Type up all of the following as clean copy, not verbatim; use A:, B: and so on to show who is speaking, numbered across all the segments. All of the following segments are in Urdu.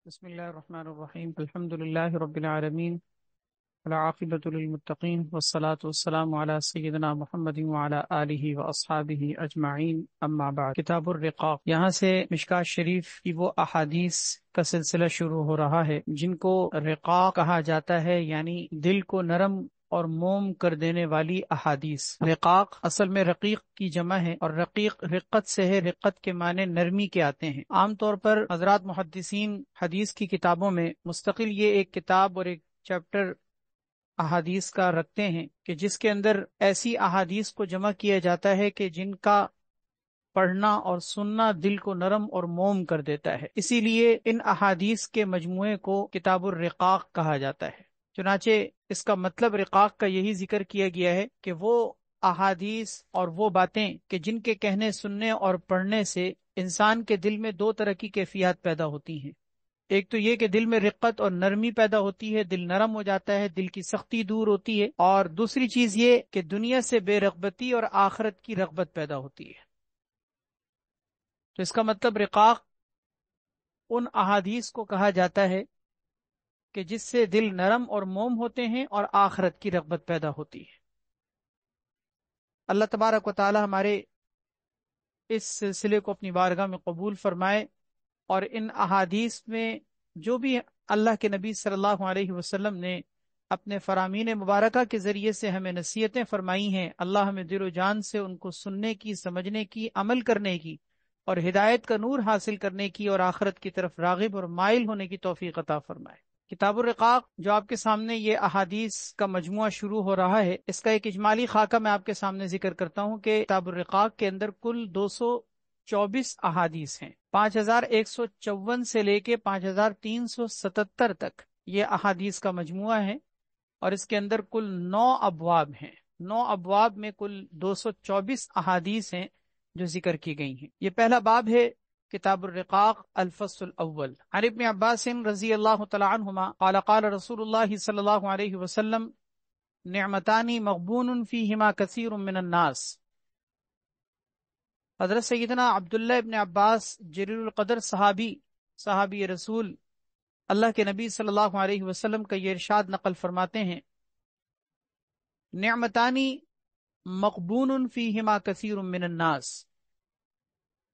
A: بسم اللہ الرحمن الرحیم الحمد للہ رب العالمین والعاقبۃ للمتقین والصلاة والسلام علی سیدنا محمد وعلی آلہ واصحابہ اجمعین اما بعد۔ کتاب الرقاق، یہاں سے مشکوٰۃ شریف کی وہ احادیث کا سلسلہ شروع ہو رہا ہے جن کو رقاق کہا جاتا ہے، یعنی دل کو نرم اور موم کر دینے والی احادیث۔ رقاق اصل میں رقیق کی جمع ہے، اور رقیق رقت سے ہے۔ رقت کے معنی نرمی کے آتے ہیں۔ عام طور پر حضرات محدثین حدیث کی کتابوں میں مستقل یہ ایک کتاب اور ایک چیپٹر احادیث کا رکھتے ہیں کہ جس کے اندر ایسی احادیث کو جمع کیا جاتا ہے کہ جن کا پڑھنا اور سننا دل کو نرم اور موم کر دیتا ہے۔ اسی لیے ان احادیث کے مجموعے کو کتاب الرقاق کہا جاتا ہے۔ چنانچہ اس کا مطلب رقاق کا یہی ذکر کیا گیا ہے کہ وہ احادیث اور وہ باتیں کہ جن کے کہنے سننے اور پڑھنے سے انسان کے دل میں دو طرح کی کیفیات پیدا ہوتی ہیں۔ ایک تو یہ کہ دل میں رقت اور نرمی پیدا ہوتی ہے، دل نرم ہو جاتا ہے، دل کی سختی دور ہوتی ہے، اور دوسری چیز یہ کہ دنیا سے بے رغبتی اور آخرت کی رغبت پیدا ہوتی ہے۔ تو اس کا مطلب رقاق ان احادیث کو کہا جاتا ہے کہ جس سے دل نرم اور موم ہوتے ہیں اور آخرت کی رغبت پیدا ہوتی ہے۔ اللہ تبارک و تعالی ہمارے اس سلسلے کو اپنی بارگاہ میں قبول فرمائے، اور ان احادیث میں جو بھی اللہ کے نبی صلی اللہ علیہ وسلم نے اپنے فرامین مبارکہ کے ذریعے سے ہمیں نصیحتیں فرمائی ہیں، اللہ ہمیں دل و جان سے ان کو سننے کی، سمجھنے کی، عمل کرنے کی، اور ہدایت کا نور حاصل کرنے کی، اور آخرت کی طرف راغب اور مائل ہونے کی توفیق عطا فرمائے۔ کتاب الرقاق جو آپ کے سامنے یہ احادیث کا مجموعہ شروع ہو رہا ہے، اس کا ایک اجمالی خاکہ میں آپ کے سامنے ذکر کرتا ہوں کہ کتاب الرقاق کے اندر کل 224 احادیث ہیں۔ 5154 سے لے کے 5377 تک یہ احادیث کا مجموعہ ہے، اور اس کے اندر کل 9 ابواب ہیں۔ 9 ابواب میں کل 224 احادیث ہیں جو ذکر کی گئی ہیں۔ یہ پہلا باب ہے کتاب الرقاق، الفصل الاول۔ عن ابن عباس رضی اللہ تعالی عنہما قال قال رسول اللہ صلی اللہ علیہ وسلم نعمتان مغبون فیہما کثیر من الناس۔ حضرت سیدنا عبداللہ ابن عباس جلیل القدر صحابی رسول اللہ کے نبی صلی اللہ علیہ وسلم کا یہ ارشاد نقل فرماتے ہیں، نعمتانی مغبون فیہما کثیر من الناس۔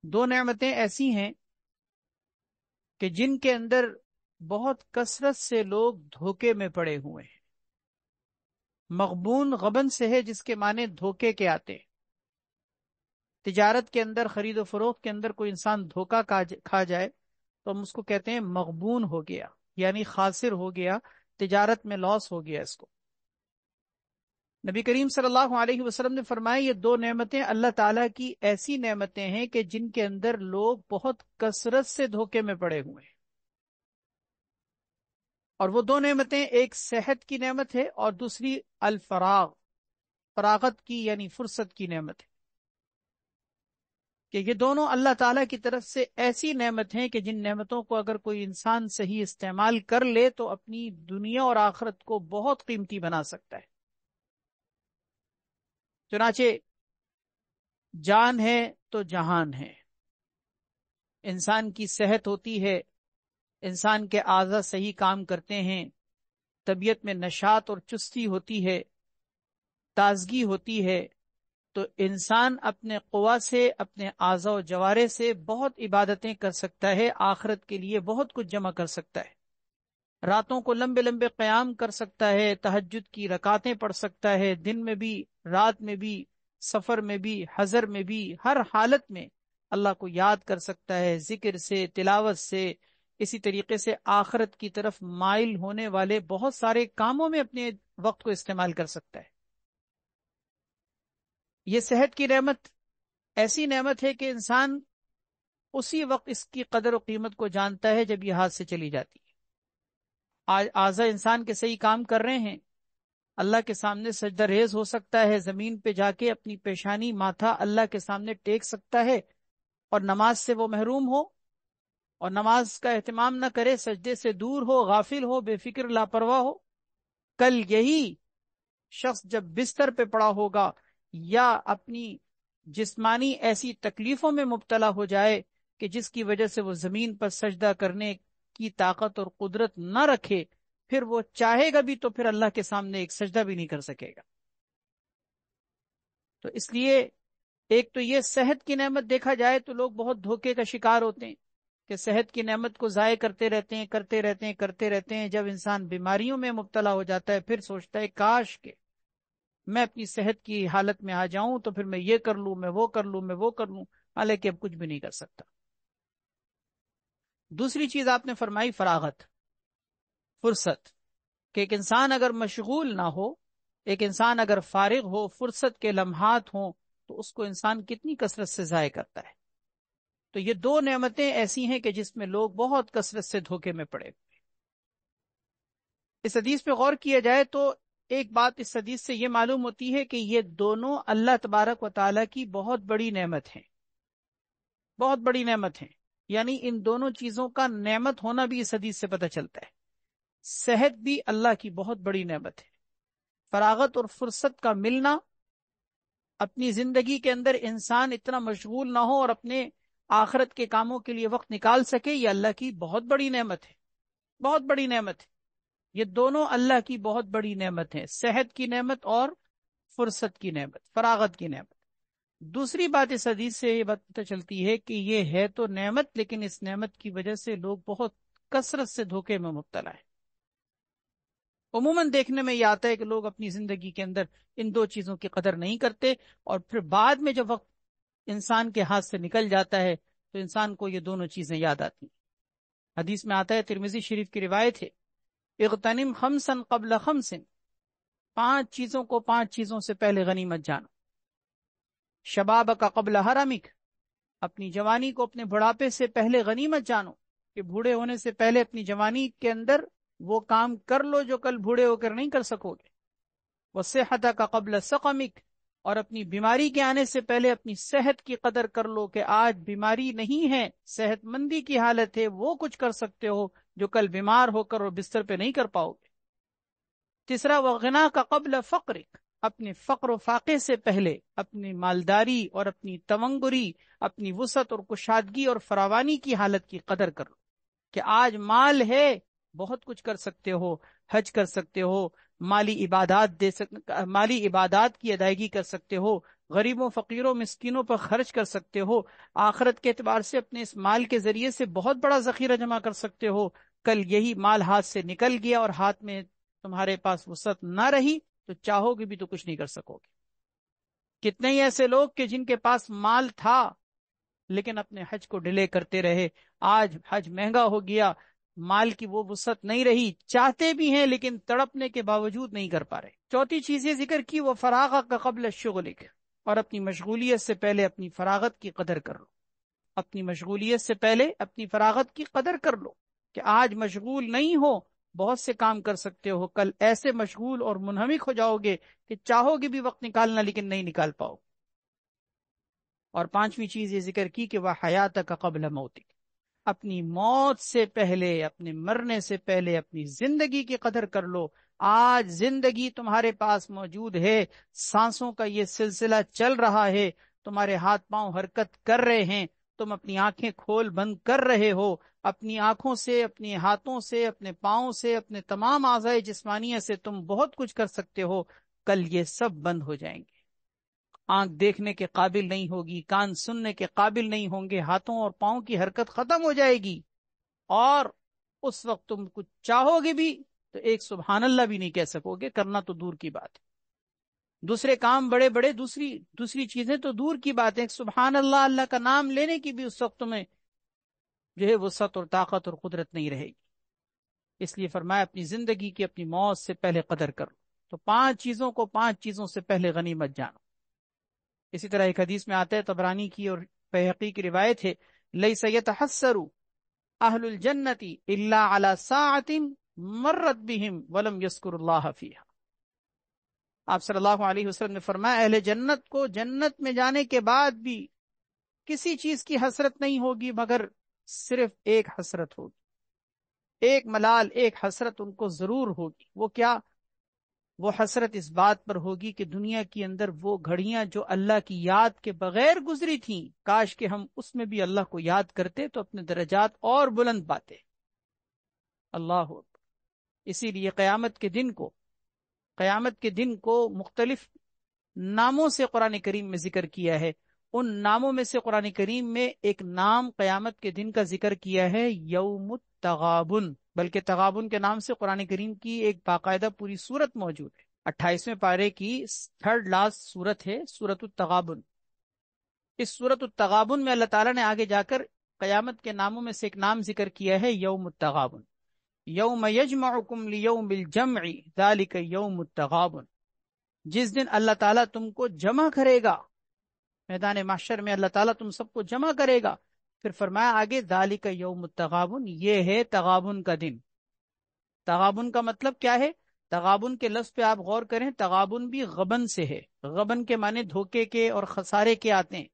A: دو نعمتیں ایسی ہیں کہ جن کے اندر بہت کثرت سے لوگ دھوکے میں پڑے ہوئے ہیں۔ مغبون غبن سے ہے جس کے معنی دھوکے کے آتے ہیں۔ تجارت کے اندر، خرید و فروخت کے اندر کوئی انسان دھوکہ کھا جائے تو ہم اس کو کہتے ہیں مغبون ہو گیا، یعنی خاسر ہو گیا، تجارت میں لاس ہو گیا اس کو۔ نبی کریم صلی اللہ علیہ وسلم نے فرمایا یہ دو نعمتیں اللہ تعالیٰ کی ایسی نعمتیں ہیں کہ جن کے اندر لوگ بہت کثرت سے دھوکے میں پڑے ہوئے ہیں، اور وہ دو نعمتیں ایک صحت کی نعمت ہے اور دوسری فراغت کی یعنی فرصت کی نعمت ہے، کہ یہ دونوں اللہ تعالیٰ کی طرف سے ایسی نعمت ہیں کہ جن نعمتوں کو اگر کوئی انسان صحیح استعمال کر لے تو اپنی دنیا اور آخرت کو بہت قیمتی بنا سکتا ہے۔ چنانچہ جان ہے تو جہان ہے، انسان کی صحت ہوتی ہے، انسان کے اعضاء صحیح کام کرتے ہیں، طبیعت میں نشاط اور چستی ہوتی ہے، تازگی ہوتی ہے، تو انسان اپنے قوا سے، اپنے اعضاء و جوارح سے بہت عبادتیں کر سکتا ہے، آخرت کے لیے بہت کچھ جمع کر سکتا ہے، راتوں کو لمبے لمبے قیام کر سکتا ہے، تہجد کی رکعتیں پڑھ سکتا ہے، دن میں بھی، رات میں بھی، سفر میں بھی، حضر میں بھی، ہر حالت میں اللہ کو یاد کر سکتا ہے، ذکر سے، تلاوت سے، اسی طریقے سے آخرت کی طرف مائل ہونے والے بہت سارے کاموں میں اپنے وقت کو استعمال کر سکتا ہے۔ یہ صحت کی نعمت ایسی نعمت ہے کہ انسان اسی وقت اس کی قدر و قیمت کو جانتا ہے جب یہ ہاتھ سے چلی جاتی ہے۔ آج اعضاء انسان کے صحیح کام کر رہے ہیں، اللہ کے سامنے سجدہ ریز ہو سکتا ہے، زمین پہ جا کے اپنی پیشانی، ماتھا اللہ کے سامنے ٹیک سکتا ہے، اور نماز سے وہ محروم ہو اور نماز کا اہتمام نہ کرے، سجدے سے دور ہو، غافل ہو، بے فکر لاپرواہ ہو، کل یہی شخص جب بستر پہ پڑا ہوگا یا اپنی جسمانی ایسی تکلیفوں میں مبتلا ہو جائے کہ جس کی وجہ سے وہ زمین پر سجدہ کرنے کی طاقت اور قدرت نہ رکھے، پھر وہ چاہے گا بھی تو پھر اللہ کے سامنے ایک سجدہ بھی نہیں کر سکے گا۔ تو اس لیے ایک تو یہ صحت کی نعمت دیکھا جائے تو لوگ بہت دھوکے کا شکار ہوتے ہیں کہ صحت کی نعمت کو ضائع کرتے رہتے ہیں، کرتے رہتے ہیں، کرتے رہتے ہیں۔ جب انسان بیماریوں میں مبتلا ہو جاتا ہے پھر سوچتا ہے کاش کہ میں اپنی صحت کی حالت میں آ جاؤں تو پھر میں یہ کر لوں، میں وہ کر لوں، میں وہ کر لوں، حالانکہ اب کچھ بھی نہیں کر سکتا۔ دوسری چیز آپ نے فرمائی فراغت، فرصت، کہ ایک انسان اگر مشغول نہ ہو، ایک انسان اگر فارغ ہو، فرصت کے لمحات ہوں، تو اس کو انسان کتنی کثرت سے ضائع کرتا ہے۔ تو یہ دو نعمتیں ایسی ہیں کہ جس میں لوگ بہت کثرت سے دھوکے میں پڑے۔ اس حدیث پہ غور کیا جائے تو ایک بات اس حدیث سے یہ معلوم ہوتی ہے کہ یہ دونوں اللہ تبارک و تعالیٰ کی بہت بڑی نعمت ہیں، بہت بڑی نعمت ہیں۔ یعنی ان دونوں چیزوں کا نعمت ہونا بھی اس حدیث سے پتہ چلتا ہے۔ صحت بھی اللہ کی بہت بڑی نعمت ہے، فراغت اور فرصت کا ملنا، اپنی زندگی کے اندر انسان اتنا مشغول نہ ہو اور اپنے آخرت کے کاموں کے لیے وقت نکال سکے، یہ اللہ کی بہت بڑی نعمت ہے، بہت بڑی نعمت ہے۔ یہ دونوں اللہ کی بہت بڑی نعمت ہیں، صحت کی نعمت اور فرصت کی نعمت، فراغت کی نعمت۔ دوسری بات اس حدیث سے یہ بات پتہ چلتی ہے کہ یہ ہے تو نعمت، لیکن اس نعمت کی وجہ سے لوگ بہت کثرت سے دھوکے میں مبتلا ہیں۔ عموماً دیکھنے میں یہ آتا ہے کہ لوگ اپنی زندگی کے اندر ان دو چیزوں کی قدر نہیں کرتے، اور پھر بعد میں جب وقت انسان کے ہاتھ سے نکل جاتا ہے تو انسان کو یہ دونوں چیزیں یاد آتی ہیں۔ حدیث میں آتا ہے، ترمذی شریف کی روایت ہے، اغتنم خمسا قبل خمس، 5 چیزوں کو 5 چیزوں سے پہلے غنیمت جانو۔ شبابک قبل حرمک، اپنی جوانی کو اپنے بڑھاپے سے پہلے غنیمت جانو، کہ بوڑھے ہونے سے پہلے اپنی جوانی کے اندر وہ کام کر لو جو کل بوڑھے ہو کر نہیں کر سکو گے۔ وصحتک قبل سقمک، اور اپنی بیماری کے آنے سے پہلے اپنی صحت کی قدر کر لو کہ آج بیماری نہیں ہے، صحت مندی کی حالت ہے، وہ کچھ کر سکتے ہو جو کل بیمار ہو کر اور بستر پہ نہیں کر پاؤ گے۔ تیسرا، وغناک قبل فقرک، اپنے فقر و فاقے سے پہلے اپنی مالداری اور اپنی تونگری، اپنی وسعت اور کشادگی اور فراوانی کی حالت کی قدر کر لو کہ آج مال ہے، بہت کچھ کر سکتے ہو، حج کر سکتے ہو، مالی عبادات کی ادائیگی کر سکتے ہو، غریبوں، فقیروں، مسکینوں پر خرچ کر سکتے ہو، آخرت کے اعتبار سے اپنے اس مال کے ذریعے سے بہت بڑا ذخیرہ جمع کر سکتے ہو۔ کل یہی مال ہاتھ سے نکل گیا اور ہاتھ میں تمہارے پاس وسعت نہ رہی تو چاہو گے بھی تو کچھ نہیں کر سکو گے۔ کتنے ہی ایسے لوگ کہ جن کے پاس مال تھا لیکن اپنے حج کو ڈیلے کرتے رہے، آج حج مہنگا ہو گیا، مال کی وہ وسعت نہیں رہی، چاہتے بھی ہیں لیکن تڑپنے کے باوجود نہیں کر پا رہے۔ چوتھی چیز یہ ذکر کی، وہ فراغت کا قبل شغلک، اور اپنی مشغولیت سے پہلے اپنی فراغت کی قدر کر لو۔ اپنی مشغولیت سے پہلے اپنی فراغت کی قدر کر لو کہ آج مشغول نہیں ہو، بہت سے کام کر سکتے ہو، کل ایسے مشغول اور منہمک ہو جاؤ گے کہ چاہو گے بھی وقت نکالنا لیکن نہیں نکال پاؤ۔ اور پانچویں چیز یہ ذکر کی کہ وہ حیاتک قبل موتک، اپنی موت سے پہلے، اپنے مرنے سے پہلے اپنی زندگی کی قدر کر لو۔ آج زندگی تمہارے پاس موجود ہے، سانسوں کا یہ سلسلہ چل رہا ہے، تمہارے ہاتھ پاؤں حرکت کر رہے ہیں، تم اپنی آنکھیں کھول بند کر رہے ہو، اپنی آنکھوں سے، اپنے ہاتھوں سے، اپنے پاؤں سے، اپنے تمام اعضائے جسمانیہ سے تم بہت کچھ کر سکتے ہو، کل یہ سب بند ہو جائیں گے۔ آنکھ دیکھنے کے قابل نہیں ہوگی، کان سننے کے قابل نہیں ہوں گے، ہاتھوں اور پاؤں کی حرکت ختم ہو جائے گی، اور اس وقت تم کچھ چاہو گے بھی تو ایک سبحان اللہ بھی نہیں کہہ سکو گے، کرنا تو دور کی بات ہے۔ دوسرے کام بڑے بڑے، دوسری چیزیں تو دور کی بات ہے، ایک سبحان اللہ، اللہ کا نام لینے کی بھی اس وقت تمہیں جو ہے وسعت اور طاقت اور قدرت نہیں رہے گی۔ اس لیے فرمایا اپنی زندگی کی اپنی موت سے پہلے قدر کرو۔ تو 5 چیزوں کو 5 چیزوں سے پہلے غنیمت جانو۔ اسی طرح ایک حدیث میں آتا ہے، طبرانی کی اور بہقی کی روایت ہے، لیس یتحسر اہل الجنت الا علی ساعۃ مرت بہم ولم یذکر اللہ فیہا۔ آپ صلی اللہ علیہ وسلم نے فرمایا، اہل جنت کو جنت میں جانے کے بعد بھی کسی چیز کی حسرت نہیں ہوگی مگر صرف ایک حسرت ہوگی، ایک ملال، ایک حسرت ان کو ضرور ہوگی۔ وہ کیا؟ وہ حسرت اس بات پر ہوگی کہ دنیا کے اندر وہ گھڑیاں جو اللہ کی یاد کے بغیر گزری تھیں، کاش کہ ہم اس میں بھی اللہ کو یاد کرتے تو اپنے درجات اور بلند پاتے۔ اللہ اکبر۔ اسی لیے قیامت کے دن کو مختلف ناموں سے قرآن کریم میں ذکر کیا ہے۔ ان ناموں میں سے قرآن کریم میں ایک نام قیامت کے دن کا ذکر کیا ہے یوم التغابن، بلکہ تغابن کے نام سے قرآن کریم کی ایک باقاعدہ پوری سورت موجود ہے۔ 28ویں پارے کی تھرڈ لاسٹ سورت ہے سورت التغابن۔ اس سورت التغابن میں اللہ تعالیٰ نے آگے جا کر قیامت کے ناموں میں سے ایک نام ذکر کیا ہے یوم التغابن۔ یوم یجمعکم لیوم الجمع ذالک یوم التغابن، جس دن اللہ تعالیٰ تم کو جمع کرے گا، میدان محشر میں اللہ تعالیٰ تم سب کو جمع کرے گا۔ پھر فرمایا آگے ذالک یوم التغابن، یہ ہے تغابن کا دن۔ تغابن کا مطلب کیا ہے؟ تغابن کے لفظ پہ آپ غور کریں، تغابن بھی غبن سے ہے۔ غبن کے معنی دھوکے کے اور خسارے کے آتے ہیں،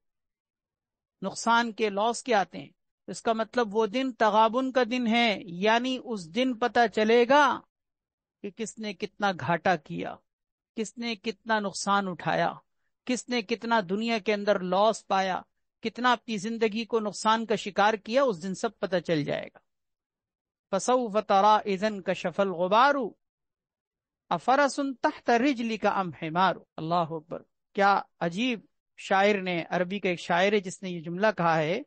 A: نقصان کے، لاس کے آتے ہیں۔ اس کا مطلب وہ دن تغابن کا دن ہے، یعنی اس دن پتہ چلے گا کہ کس نے کتنا گھاٹا کیا، کس نے کتنا نقصان اٹھایا، کس نے کتنا دنیا کے اندر لاس پایا، کتنا اپنی زندگی کو نقصان کا شکار کیا، اس دن سب پتہ چل جائے گا۔ فَسَوْفَ تَرَىٰ إِذَا انْكَشَفَ الْغُبَارُ أَفَرَسٌ تَحْتَ رِجْلِكَ أَمْ حِمَارٌ۔ اللہ اکبر، کیا عجیب شاعر نے، عربی کا ایک شاعر ہے جس نے یہ جملہ کہا ہے،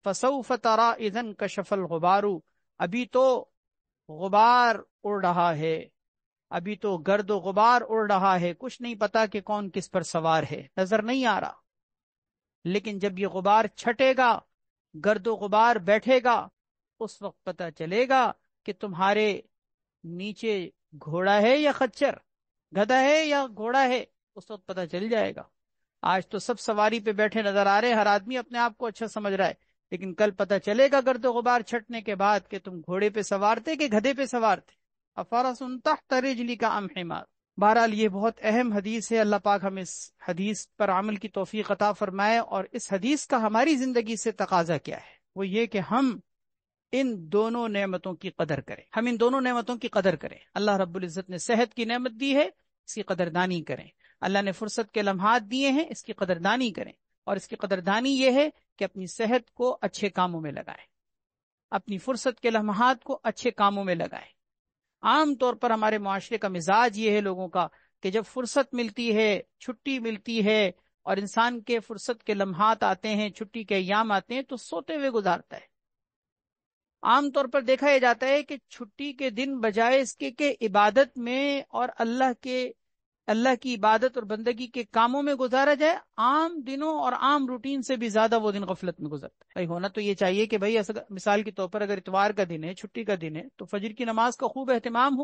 A: فَسَوْفَ تَرَىٰ إِذَا انْكَشَفَ الْغُبَارُ، ابھی تو غبار اڑ رہا ہے، ابھی تو گرد و غبار اڑ رہا ہے، کچھ نہیں پتا کہ کون کس پر سوار ہے، نظر نہیں آ رہا۔ لیکن جب یہ غبار چھٹے گا، گرد و غبار بیٹھے گا، اس وقت پتہ چلے گا کہ تمہارے نیچے گھوڑا ہے یا خچر، گدھا ہے یا گھوڑا ہے، اس وقت پتہ چل جائے گا۔ آج تو سب سواری پہ بیٹھے نظر آ رہے، ہر آدمی اپنے آپ کو اچھا سمجھ رہا ہے، لیکن کل پتہ چلے گا گرد و غبار چھٹنے کے بعد کہ تم گھوڑے پہ سوار تھے کہ گدھے پہ سوار تھے۔ افرس تحت رجلک ام حمار۔ بہرحال یہ بہت اہم حدیث ہے، اللہ پاک ہمیں اس حدیث پر عمل کی توفیق عطا فرمائے۔ اور اس حدیث کا ہماری زندگی سے تقاضا کیا ہے؟ وہ یہ کہ ہم ان دونوں نعمتوں کی قدر کریں، ہم ان دونوں نعمتوں کی قدر کریں۔ اللہ رب العزت نے صحت کی نعمت دی ہے، اس کی قدردانی کریں۔ اللہ نے فرصت کے لمحات دیے ہیں، اس کی قدردانی کریں۔ اور اس کی قدردانی یہ ہے کہ اپنی صحت کو اچھے کاموں میں لگائیں، اپنی فرصت کے لمحات کو اچھے کاموں میں لگائیں۔ عام طور پر ہمارے معاشرے کا مزاج یہ ہے لوگوں کا کہ جب فرصت ملتی ہے، چھٹی ملتی ہے، اور انسان کے فرصت کے لمحات آتے ہیں، چھٹی کے ایام آتے ہیں، تو سوتے ہوئے گزارتا ہے۔ عام طور پر دیکھا یہ جاتا ہے کہ چھٹی کے دن بجائے اس کے کہ عبادت میں اور اللہ کی عبادت اور بندگی کے کاموں میں گزارا جائے، عام دنوں اور عام روٹین سے بھی زیادہ وہ دن غفلت میں گزرتا ہے۔ بھائی ہونا تو یہ چاہیے کہ بھائی مثال کے طور پر اگر اتوار کا دن ہے، چھٹی کا دن ہے، تو فجر کی نماز کا خوب اہتمام ہو،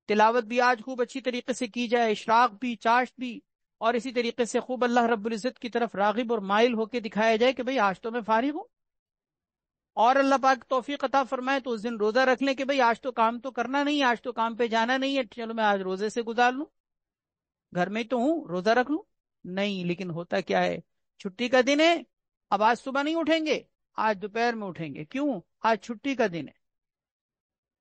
A: تلاوت بھی آج خوب اچھی طریقے سے کی جائے، اشراق بھی، چاشت بھی، اور اسی طریقے سے خوب اللہ رب العزت کی طرف راغب اور مائل ہو کے دکھایا جائے کہ بھئی آج تو میں فارغ ہوں۔ اور اللہ پاک توفیق عطا فرمائے تو اس دن روزہ رکھ لیں کہ بھئی آج تو کام تو کرنا نہیں، آج تو کام پہ جانا نہیں ہے، چلو میں آج روزے سے گزار لوں، گھر میں تو ہوں، روزہ رکھ لوں۔ نہیں، لیکن ہوتا کیا ہے، چھٹی کا دن ہے، اب آج صبح نہیں اٹھیں گے، آج دوپہر میں اٹھیں گے۔ کیوں؟ آج چھٹی کا دن ہے۔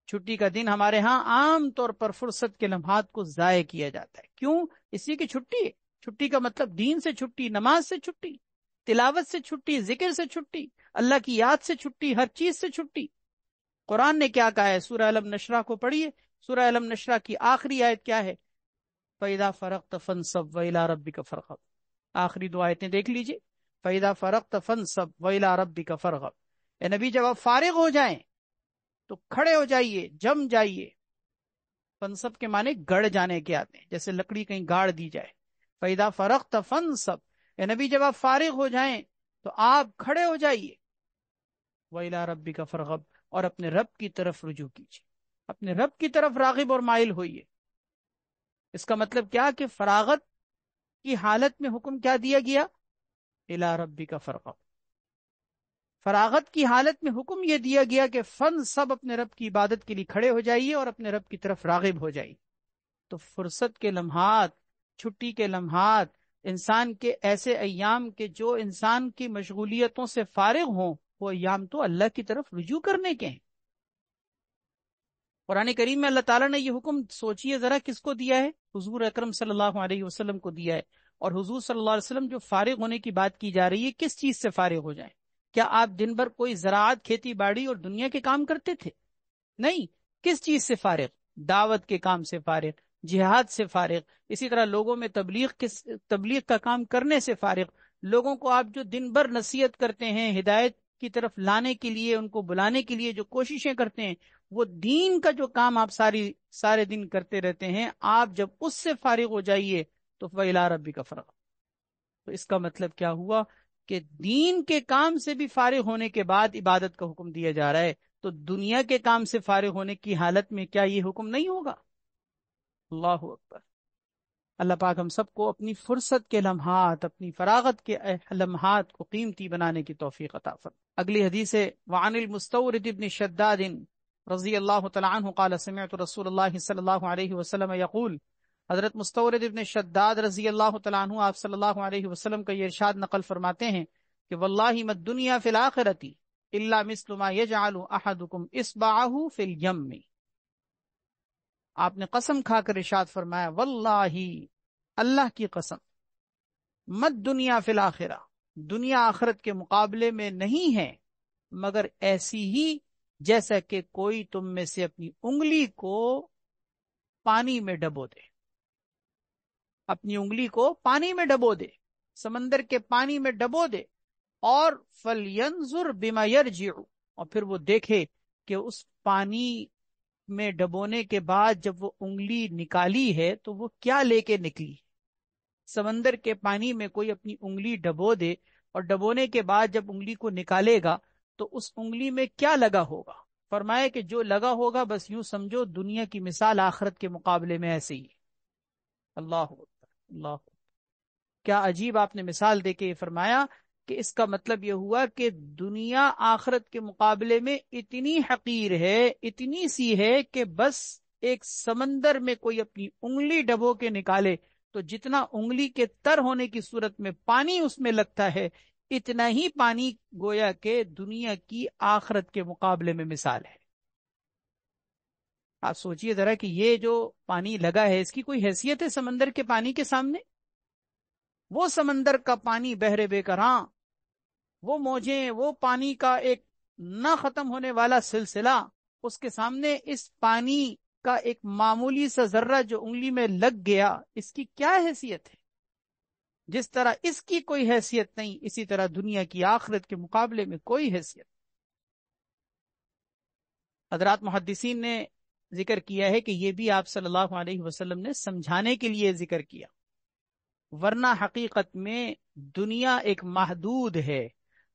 A: چھٹی کا دن ہمارے ہاں عام طور پر فرصت کے لمحات کو ضائع کیا جاتا ہے۔ کیوں؟ اسی کی چھٹی ہے۔ چھٹی کا مطلب دین سے چھٹی، نماز سے چھٹی، تلاوت سے چھٹی، ذکر سے چھٹی، اللہ کی یاد سے چھٹی، ہر چیز سے چھٹی۔ قرآن نے کیا کہا ہے؟ سورہ الم نشرح کو پڑھیے، سورہ الم نشرح کی آخری آیت کیا ہے؟ فَإِذَا فَرَغْتَ فَانصَبْ وَإِلَىٰ رَبِّكَ فَارْغَب۔ آخری دو آیتیں دیکھ لیجئے، فَإِذَا فَرَغْتَ فَانصَبْ وَإِلَىٰ رَبِّكَ فَارْغَب۔ اے نبی جب آپ فارغ ہو جائیں تو کھڑے ہو جائیے، جم جائیے۔ فنصب کے معنی گڑ جانے کے آتے ہیں، جیسے لکڑی کہیں گاڑ دی جائے۔ فَإِذَا فَرَغْتَ فَانصَبْ، اے نبی جب آپ فارغ ہو جائیں تو آپ کھڑے ہو جائیے۔ وَإِلَىٰ رَبِّكَ فَارْغَب، اور اپنے رب کی طرف رجوع کیجیے، اپنے رب کی طرف راغب اور مائل ہوئیے۔ اس کا مطلب کیا کہ فراغت کی حالت میں حکم کیا دیا گیا؟ اِلَىٰ رَبِّكَ فَارْغَب۔ فراغت کی حالت میں حکم یہ دیا گیا کہ فن سب اپنے رب کی عبادت کے لیے کھڑے ہو جائیے اور اپنے رب کی طرف راغب ہو جائیے۔ تو فرصت کے لمحات، چھٹی کے لمحات، انسان کے ایسے ایام کے جو انسان کی مشغولیتوں سے فارغ ہوں، وہ ایام تو اللہ کی طرف رجوع کرنے کے ہیں۔ قرآن کریم میں اللہ تعالیٰ نے یہ حکم، سوچئے ذرا، کس کو دیا ہے؟ حضور اکرم صلی اللہ علیہ وسلم کو دیا ہے۔ اور حضور صلی اللہ علیہ وسلم جو فارغ ہونے کی بات کی جا رہی ہے، کس چیز سے فارغ ہو جائیں؟ کیا آپ دن بھر کوئی زراعت، کھیتی باڑی اور دنیا کے کام کرتے تھے؟ نہیں، کس چیز سے فارغ؟ دعوت کے کام سے فارغ، جہاد سے فارغ، اسی طرح لوگوں میں تبلیغ کا کام کرنے سے فارغ. لوگوں کو آپ جو دن بھر نصیحت کرتے ہیں، ہدایت کی طرف لانے کے لیے، ان کو بلانے کے لیے جو کوششیں کرتے ہیں، وہ دین کا جو کام آپ سارے دن کرتے رہتے ہیں، آپ جب اس سے فارغ ہو جائیے تو فَإِلَىٰ رَبِّكَ فَارْغَب. تو اس کا مطلب کیا ہوا کہ دین کے کام سے بھی فارغ ہونے کے بعد عبادت کا حکم دیا جا رہا ہے. تو دنیا کے کام سے فارغ ہونے کی حالت میں کیا یہ حکم نہیں ہوگا؟ اللہ اکبر. اللہ پاک ہم سب کو اپنی فرصت کے لمحات، اپنی فراغت کے لمحات کو قیمتی بنانے کی توفیق عطا فرمائے. اگلی حدیث ہے وعن المستورد ابن شداد رضی اللہ تعالی عنہ قال سمعت رسول اللہ صلی اللہ علیہ وسلم یقول. حضرت مستورد ابن شداد رضی اللہ تعالیٰ عنہ آپ صلی اللہ علیہ وسلم کا یہ ارشاد نقل فرماتے ہیں کہ واللہ ما الدنیا فی الآخرۃ الا مثل ما یجعل احدکم اصبعہ فی الیم. آپ نے قسم کھا کر ارشاد فرمایا واللہ، اللہ کی قسم، مد دنیا فی الآخرہ، دنیا آخرت کے مقابلے میں نہیں ہے مگر ایسی ہی جیسا کہ کوئی تم میں سے اپنی انگلی کو پانی میں ڈبو دے. اپنی انگلی کو پانی میں ڈبو دے، سمندر کے پانی میں ڈبو دے، اور فَلْيَنْظُرْ بِمَا يَرْجِعُ، اور پھر وہ دیکھے کہ اس پانی میں ڈبونے کے بعد جب وہ انگلی نکالی ہے تو وہ کیا لے کے نکلی. سمندر کے پانی میں کوئی اپنی انگلی ڈبو دے اور ڈبونے کے بعد جب انگلی کو نکالے گا تو اس انگلی میں کیا لگا ہوگا؟ فرمایا کہ جو لگا ہوگا بس یوں سمجھو دنیا کی مثال آخرت کے مقابلے میں ایسے ہی. اللہ اکبر، اللہ اکبر. کیا عجیب آپ نے مثال دے کے یہ فرمایا کہ اس کا مطلب یہ ہوا کہ دنیا آخرت کے مقابلے میں اتنی حقیر ہے، اتنی سی ہے کہ بس ایک سمندر میں کوئی اپنی انگلی ڈبو کے نکالے تو جتنا انگلی کے تر ہونے کی صورت میں پانی اس میں لگتا ہے، اتنا ہی پانی گویا کہ دنیا کی آخرت کے مقابلے میں مثال ہے. آپ سوچئے ذرا کہ یہ جو پانی لگا ہے اس کی کوئی حیثیت ہے سمندر کے پانی کے سامنے؟ وہ سمندر کا پانی بحر بے کراں، وہ موجیں، وہ پانی کا ایک نہ ختم ہونے والا سلسلہ، اس کے سامنے اس پانی کا ایک معمولی سا ذرہ جو انگلی میں لگ گیا، اس کی کیا حیثیت ہے؟ جس طرح اس کی کوئی حیثیت نہیں، اسی طرح دنیا کی آخرت کے مقابلے میں کوئی حیثیت. حضرات محدثین نے ذکر کیا ہے کہ یہ بھی آپ صلی اللہ علیہ وسلم نے سمجھانے کے لیے ذکر کیا، ورنہ حقیقت میں دنیا ایک محدود ہے،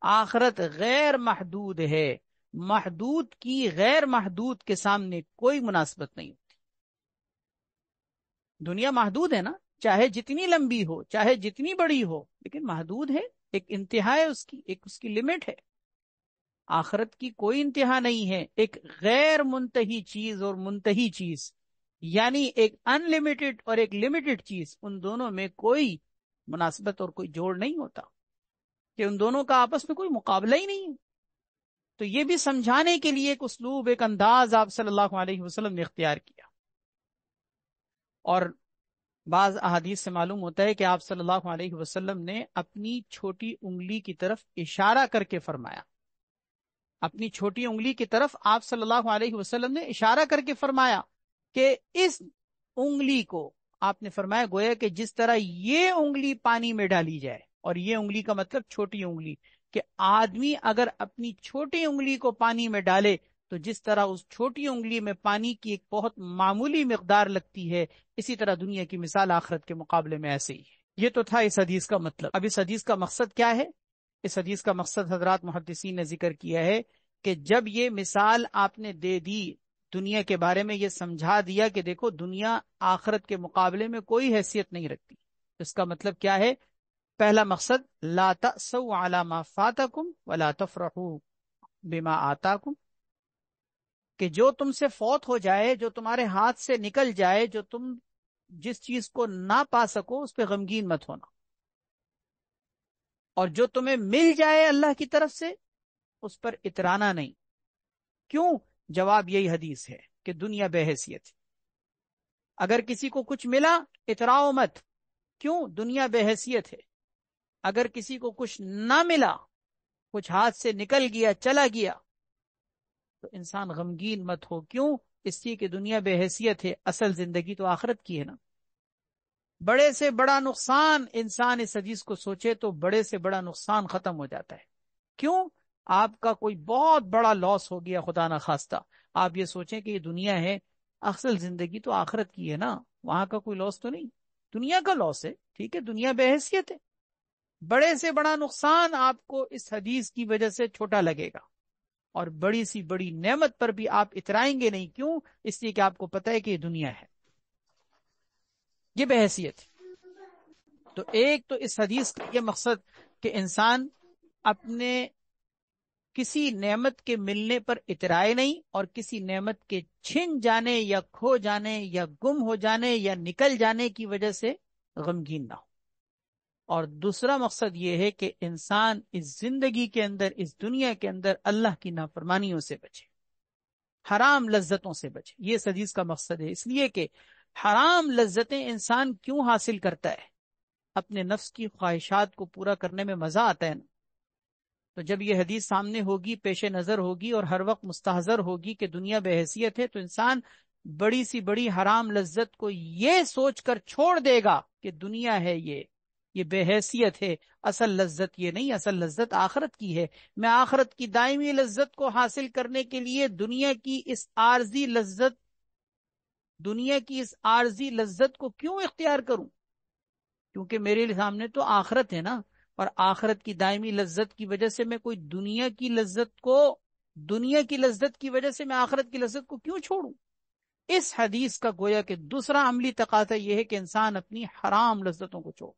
A: آخرت غیر محدود ہے. محدود کی غیر محدود کے سامنے کوئی مناسبت نہیں ہوتی. دنیا محدود ہے نا، چاہے جتنی لمبی ہو، چاہے جتنی بڑی ہو، لیکن محدود ہے، ایک انتہا ہے اس کی، ایک اس کی لمٹ ہے. آخرت کی کوئی انتہا نہیں ہے. ایک غیر منتہی چیز اور منتہی چیز، یعنی ایک ان لمیٹڈ اور ایک لمیٹڈ چیز، ان دونوں میں کوئی مناسبت اور کوئی جوڑ نہیں ہوتا، کہ ان دونوں کا آپس میں کوئی مقابلہ ہی نہیں ہے. تو یہ بھی سمجھانے کے لیے ایک اسلوب، ایک انداز آپ صلی اللہ علیہ وسلم نے اختیار کیا. اور بعض احادیث سے معلوم ہوتا ہے کہ آپ صلی اللہ علیہ وسلم نے اپنی چھوٹی انگلی کی طرف اشارہ کر کے فرمایا. اپنی چھوٹی انگلی کی طرف آپ صلی اللہ علیہ وسلم نے اشارہ کر کے فرمایا کہ اس انگلی کو، آپ نے فرمایا گویا کہ جس طرح یہ انگلی پانی میں ڈالی جائے، اور یہ انگلی کا مطلب چھوٹی انگلی، کہ آدمی اگر اپنی چھوٹی انگلی کو پانی میں ڈالے تو جس طرح اس چھوٹی انگلی میں پانی کی ایک بہت معمولی مقدار لگتی ہے، اسی طرح دنیا کی مثال آخرت کے مقابلے میں ایسے ہی ہے. یہ تو تھا اس حدیث کا مطلب. اب اس حدیث کا مقصد کیا ہے؟ اس حدیث کا مقصد حضرات محدثین نے ذکر کیا ہے کہ جب یہ مثال آپ نے دے دی دنیا کے بارے میں، یہ سمجھا دیا کہ دیکھو دنیا آخرت کے مقابلے میں کوئی حیثیت نہیں رکھتی، اس کا مطلب کیا ہے؟ پہلا مقصد لا تأسوا علی ما فاتکم ولا تفرحوا بما آتاکم، کہ جو تم سے فوت ہو جائے، جو تمہارے ہاتھ سے نکل جائے، جو تم جس چیز کو نہ پا سکو اس پہ غمگین مت ہونا، اور جو تمہیں مل جائے اللہ کی طرف سے اس پر اترانا نہیں. کیوں؟ جواب یہی حدیث ہے کہ دنیا بے حیثیت ہے. اگر کسی کو کچھ ملا اتراؤ مت. کیوں؟ دنیا بے حیثیت ہے. اگر کسی کو کچھ نہ ملا، کچھ ہاتھ سے نکل گیا، چلا گیا، تو انسان غمگین مت ہو. کیوں؟ اس لیے کہ دنیا بے حیثیت ہے، اصل زندگی تو آخرت کی ہے نا۔ بڑے سے بڑا نقصان انسان اس حدیث کو سوچے تو بڑے سے بڑا نقصان ختم ہو جاتا ہے۔ کیوں؟ آپ کا کوئی بہت بڑا لاس ہو گیا خدا نہ خواستہ، آپ یہ سوچیں کہ یہ دنیا ہے، اصل زندگی تو آخرت کی ہے نا، وہاں کا کوئی لاس تو نہیں، دنیا کا لاس ہے، ٹھیک ہے، دنیا بے حیثیت ہے۔ بڑے سے بڑا نقصان آپ کو اس حدیث کی وجہ سے چھوٹا لگے گا، اور بڑی سی بڑی نعمت پر بھی آپ اترائیں گے نہیں۔ کیوں؟ اس لیے کہ آپ کو پتہ ہے کہ یہ دنیا ہے، یہ بے حیثیت ہے۔ تو ایک تو اس حدیث کا یہ مقصد کہ انسان اپنے کسی نعمت کے ملنے پر اترائے نہیں، اور کسی نعمت کے چھن جانے یا کھو جانے یا گم ہو جانے یا نکل جانے کی وجہ سے غمگین نہ ہو۔ اور دوسرا مقصد یہ ہے کہ انسان اس زندگی کے اندر، اس دنیا کے اندر اللہ کی نافرمانیوں سے بچے، حرام لذتوں سے بچے۔ یہ اس حدیث کا مقصد ہے، اس لیے کہ حرام لذتیں انسان کیوں حاصل کرتا ہے؟ اپنے نفس کی خواہشات کو پورا کرنے میں مزہ آتا ہے نا۔ تو جب یہ حدیث سامنے ہوگی، پیش نظر ہوگی، اور ہر وقت مستحضر ہوگی کہ دنیا بے حیثیت ہے، تو انسان بڑی سی بڑی حرام لذت کو یہ سوچ کر چھوڑ دے گا کہ دنیا ہے یہ بے حیثیت ہے، اصل لذت یہ نہیں، اصل لذت آخرت کی ہے۔ میں آخرت کی دائمی لذت کو حاصل کرنے کے لیے دنیا کی اس عارضی لذت کو کیوں اختیار کروں؟ کیونکہ میرے سامنے تو آخرت ہے نا، اور آخرت کی دائمی لذت کی وجہ سے میں کوئی دنیا کی لذت کی وجہ سے میں آخرت کی لذت کو کیوں چھوڑوں؟ اس حدیث کا گویا کہ دوسرا عملی تقاضا یہ ہے کہ انسان اپنی حرام لذتوں کو چھوڑ،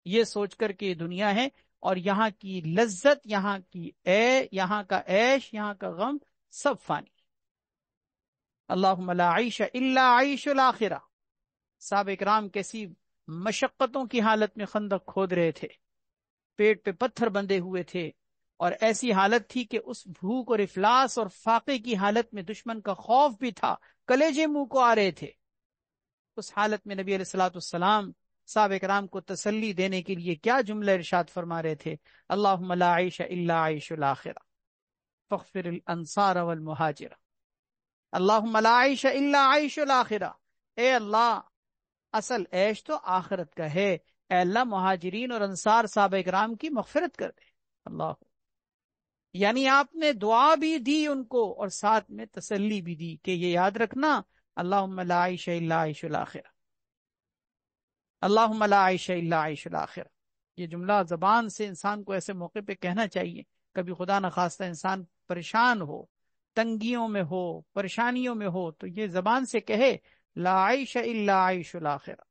A: یہ سوچ کر کہ یہ دنیا ہے، اور یہاں کی لذت، یہاں کا عیش، یہاں کا غم سب فانی۔ اللہم لا عیش الا عیش الاخرہ۔ صحابہ اکرام کیسی مشقتوں کی حالت میں خندق کھود رہے تھے، پیٹ پہ پتھر بندھے ہوئے تھے، اور ایسی حالت تھی کہ اس بھوک اور افلاس اور فاقے کی حالت میں دشمن کا خوف بھی تھا، کلیجے منہ کو آ رہے تھے۔ اس حالت میں نبی علیہ الصلوۃ والسلام صحابہ کرام کو تسلی دینے کے لیے کیا جملہ ارشاد فرما رہے تھے؟ اللہم لا عیش الا عیش الاخرہ فاغفر الانصار والمہاجر۔ اللہم لا عیش الا عیش الاخرہ، اے اللہ اصل عیش تو آخرت کا ہے، اے اللہ مہاجرین اور انصار صحابہ کرام کی مغفرت کر دے۔ اللہ، یعنی آپ نے دعا بھی دی ان کو، اور ساتھ میں تسلی بھی دی کہ یہ یاد رکھنا، اللہم لا عیش الا عیش الاخرہ، اللہم لا عیش الا عیش الاخرہ۔ یہ جملہ زبان سے انسان کو ایسے موقع پہ کہنا چاہیے، کبھی خدا نخواستہ انسان پریشان ہو، تنگیوں میں ہو، پریشانیوں میں ہو، تو یہ زبان سے کہے لا عیش الا عیش الاخرہ،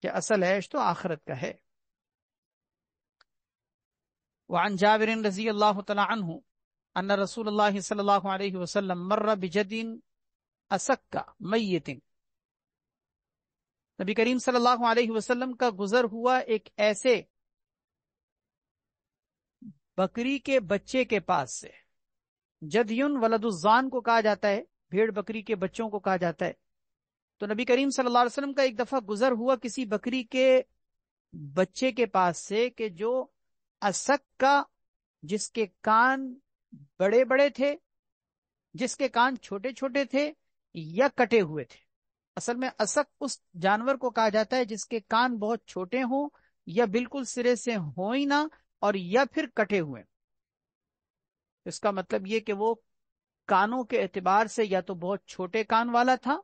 A: کہ اصل عیش تو آخرت کا ہے۔ وعن جابر رضی اللہ تعالی عنہ ان رسول اللہ صلی اللہ علیہ وسلم مر بجد اسک میت، نبی کریم صلی اللہ علیہ وسلم کا گزر ہوا ایک ایسے بکری کے بچے کے پاس سے۔ جدیون ولد الزان کو کہا جاتا ہے، بھیڑ بکری کے بچوں کو کہا جاتا ہے۔ تو نبی کریم صلی اللہ علیہ وسلم کا ایک دفعہ گزر ہوا کسی بکری کے بچے کے پاس سے کہ جو اسک کا، جس کے کان بڑے بڑے تھے، جس کے کان چھوٹے چھوٹے تھے، یا کٹے ہوئے تھے۔ اصل میں اسک اس جانور کو کہا جاتا ہے جس کے کان بہت چھوٹے ہوں، یا بالکل سرے سے ہوں ہی نہ، اور یا پھر کٹے ہوئے۔ اس کا مطلب یہ کہ وہ کانوں کے اعتبار سے یا تو بہت چھوٹے کان والا تھا،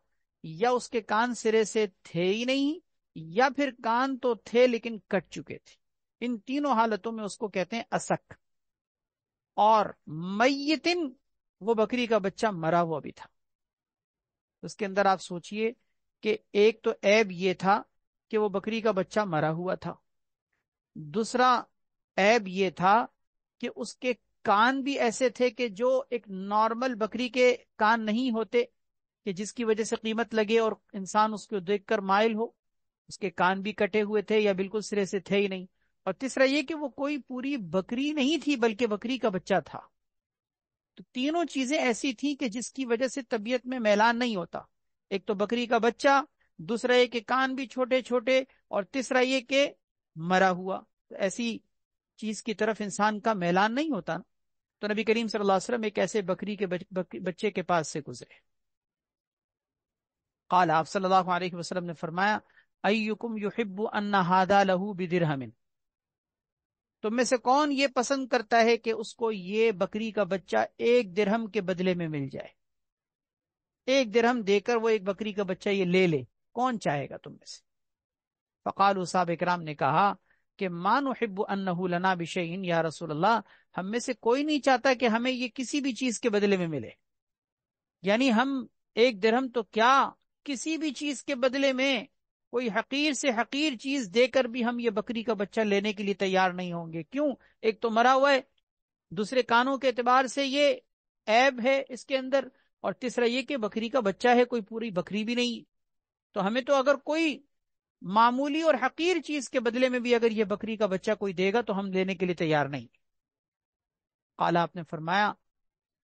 A: یا اس کے کان سرے سے تھے ہی نہیں، یا پھر کان تو تھے لیکن کٹ چکے تھے۔ ان تینوں حالتوں میں اس کو کہتے ہیں اسک۔ اور میتن، وہ بکری کا بچہ مرا ہوا بھی تھا۔ اس کے اندر آپ سوچئے کہ ایک تو عیب یہ تھا کہ وہ بکری کا بچہ مرا ہوا تھا، دوسرا عیب یہ تھا کہ اس کے کان بھی ایسے تھے کہ جو ایک نارمل بکری کے کان نہیں ہوتے، کہ جس کی وجہ سے قیمت لگے اور انسان اس کو دیکھ کر مائل ہو۔ اس کے کان بھی کٹے ہوئے تھے یا بالکل سرے سے تھے ہی نہیں۔ اور تیسرا یہ کہ وہ کوئی پوری بکری نہیں تھی بلکہ بکری کا بچہ تھا۔ تو تینوں چیزیں ایسی تھیں کہ جس کی وجہ سے طبیعت میں میلان نہیں ہوتا۔ ایک تو بکری کا بچہ، دوسرا یہ کہ کان بھی چھوٹے چھوٹے، اور تیسرا یہ کہ مرا ہوا۔ تو ایسی چیز کی طرف انسان کا میلان نہیں ہوتا نا۔ تو نبی کریم صلی اللہ علیہ وسلم ایک ایسے بکری کے بچے کے پاس سے گزرے، قال، آپ صلی اللہ علیہ وسلم نے فرمایا، ایکم یحب ان ھذا لہ بدرہم، تم میں سے کون یہ پسند کرتا ہے کہ اس کو یہ بکری کا بچہ 1 درہم کے بدلے میں مل جائے؟ 1 درہم دے کر وہ ایک بکری کا بچہ یہ لے لے، کون چاہے گا تم میں سے؟ فقالوا، صحابہ کرام نے کہا کہ ما نحب انہ لنا بشیء یا رسول اللہ، ہم میں سے کوئی نہیں چاہتا کہ ہمیں یہ کسی بھی چیز کے بدلے میں ملے، یعنی ہم 1 درہم تو کیا، کسی بھی چیز کے بدلے میں کوئی حقیر سے حقیر چیز دے کر بھی ہم یہ بکری کا بچہ لینے کے لیے تیار نہیں ہوں گے۔ کیوں؟ ایک تو مرا ہوا ہے، دوسرے کانوں کے اعتبار سے یہ عیب ہے اس کے اندر، اور تیسرا یہ کہ بکری کا بچہ ہے، کوئی پوری بکری بھی نہیں۔ تو ہمیں تو اگر کوئی معمولی اور حقیر چیز کے بدلے میں بھی اگر یہ بکری کا بچہ کوئی دے گا تو ہم لینے کے لیے تیار نہیں۔ قال، آپ نے فرمایا،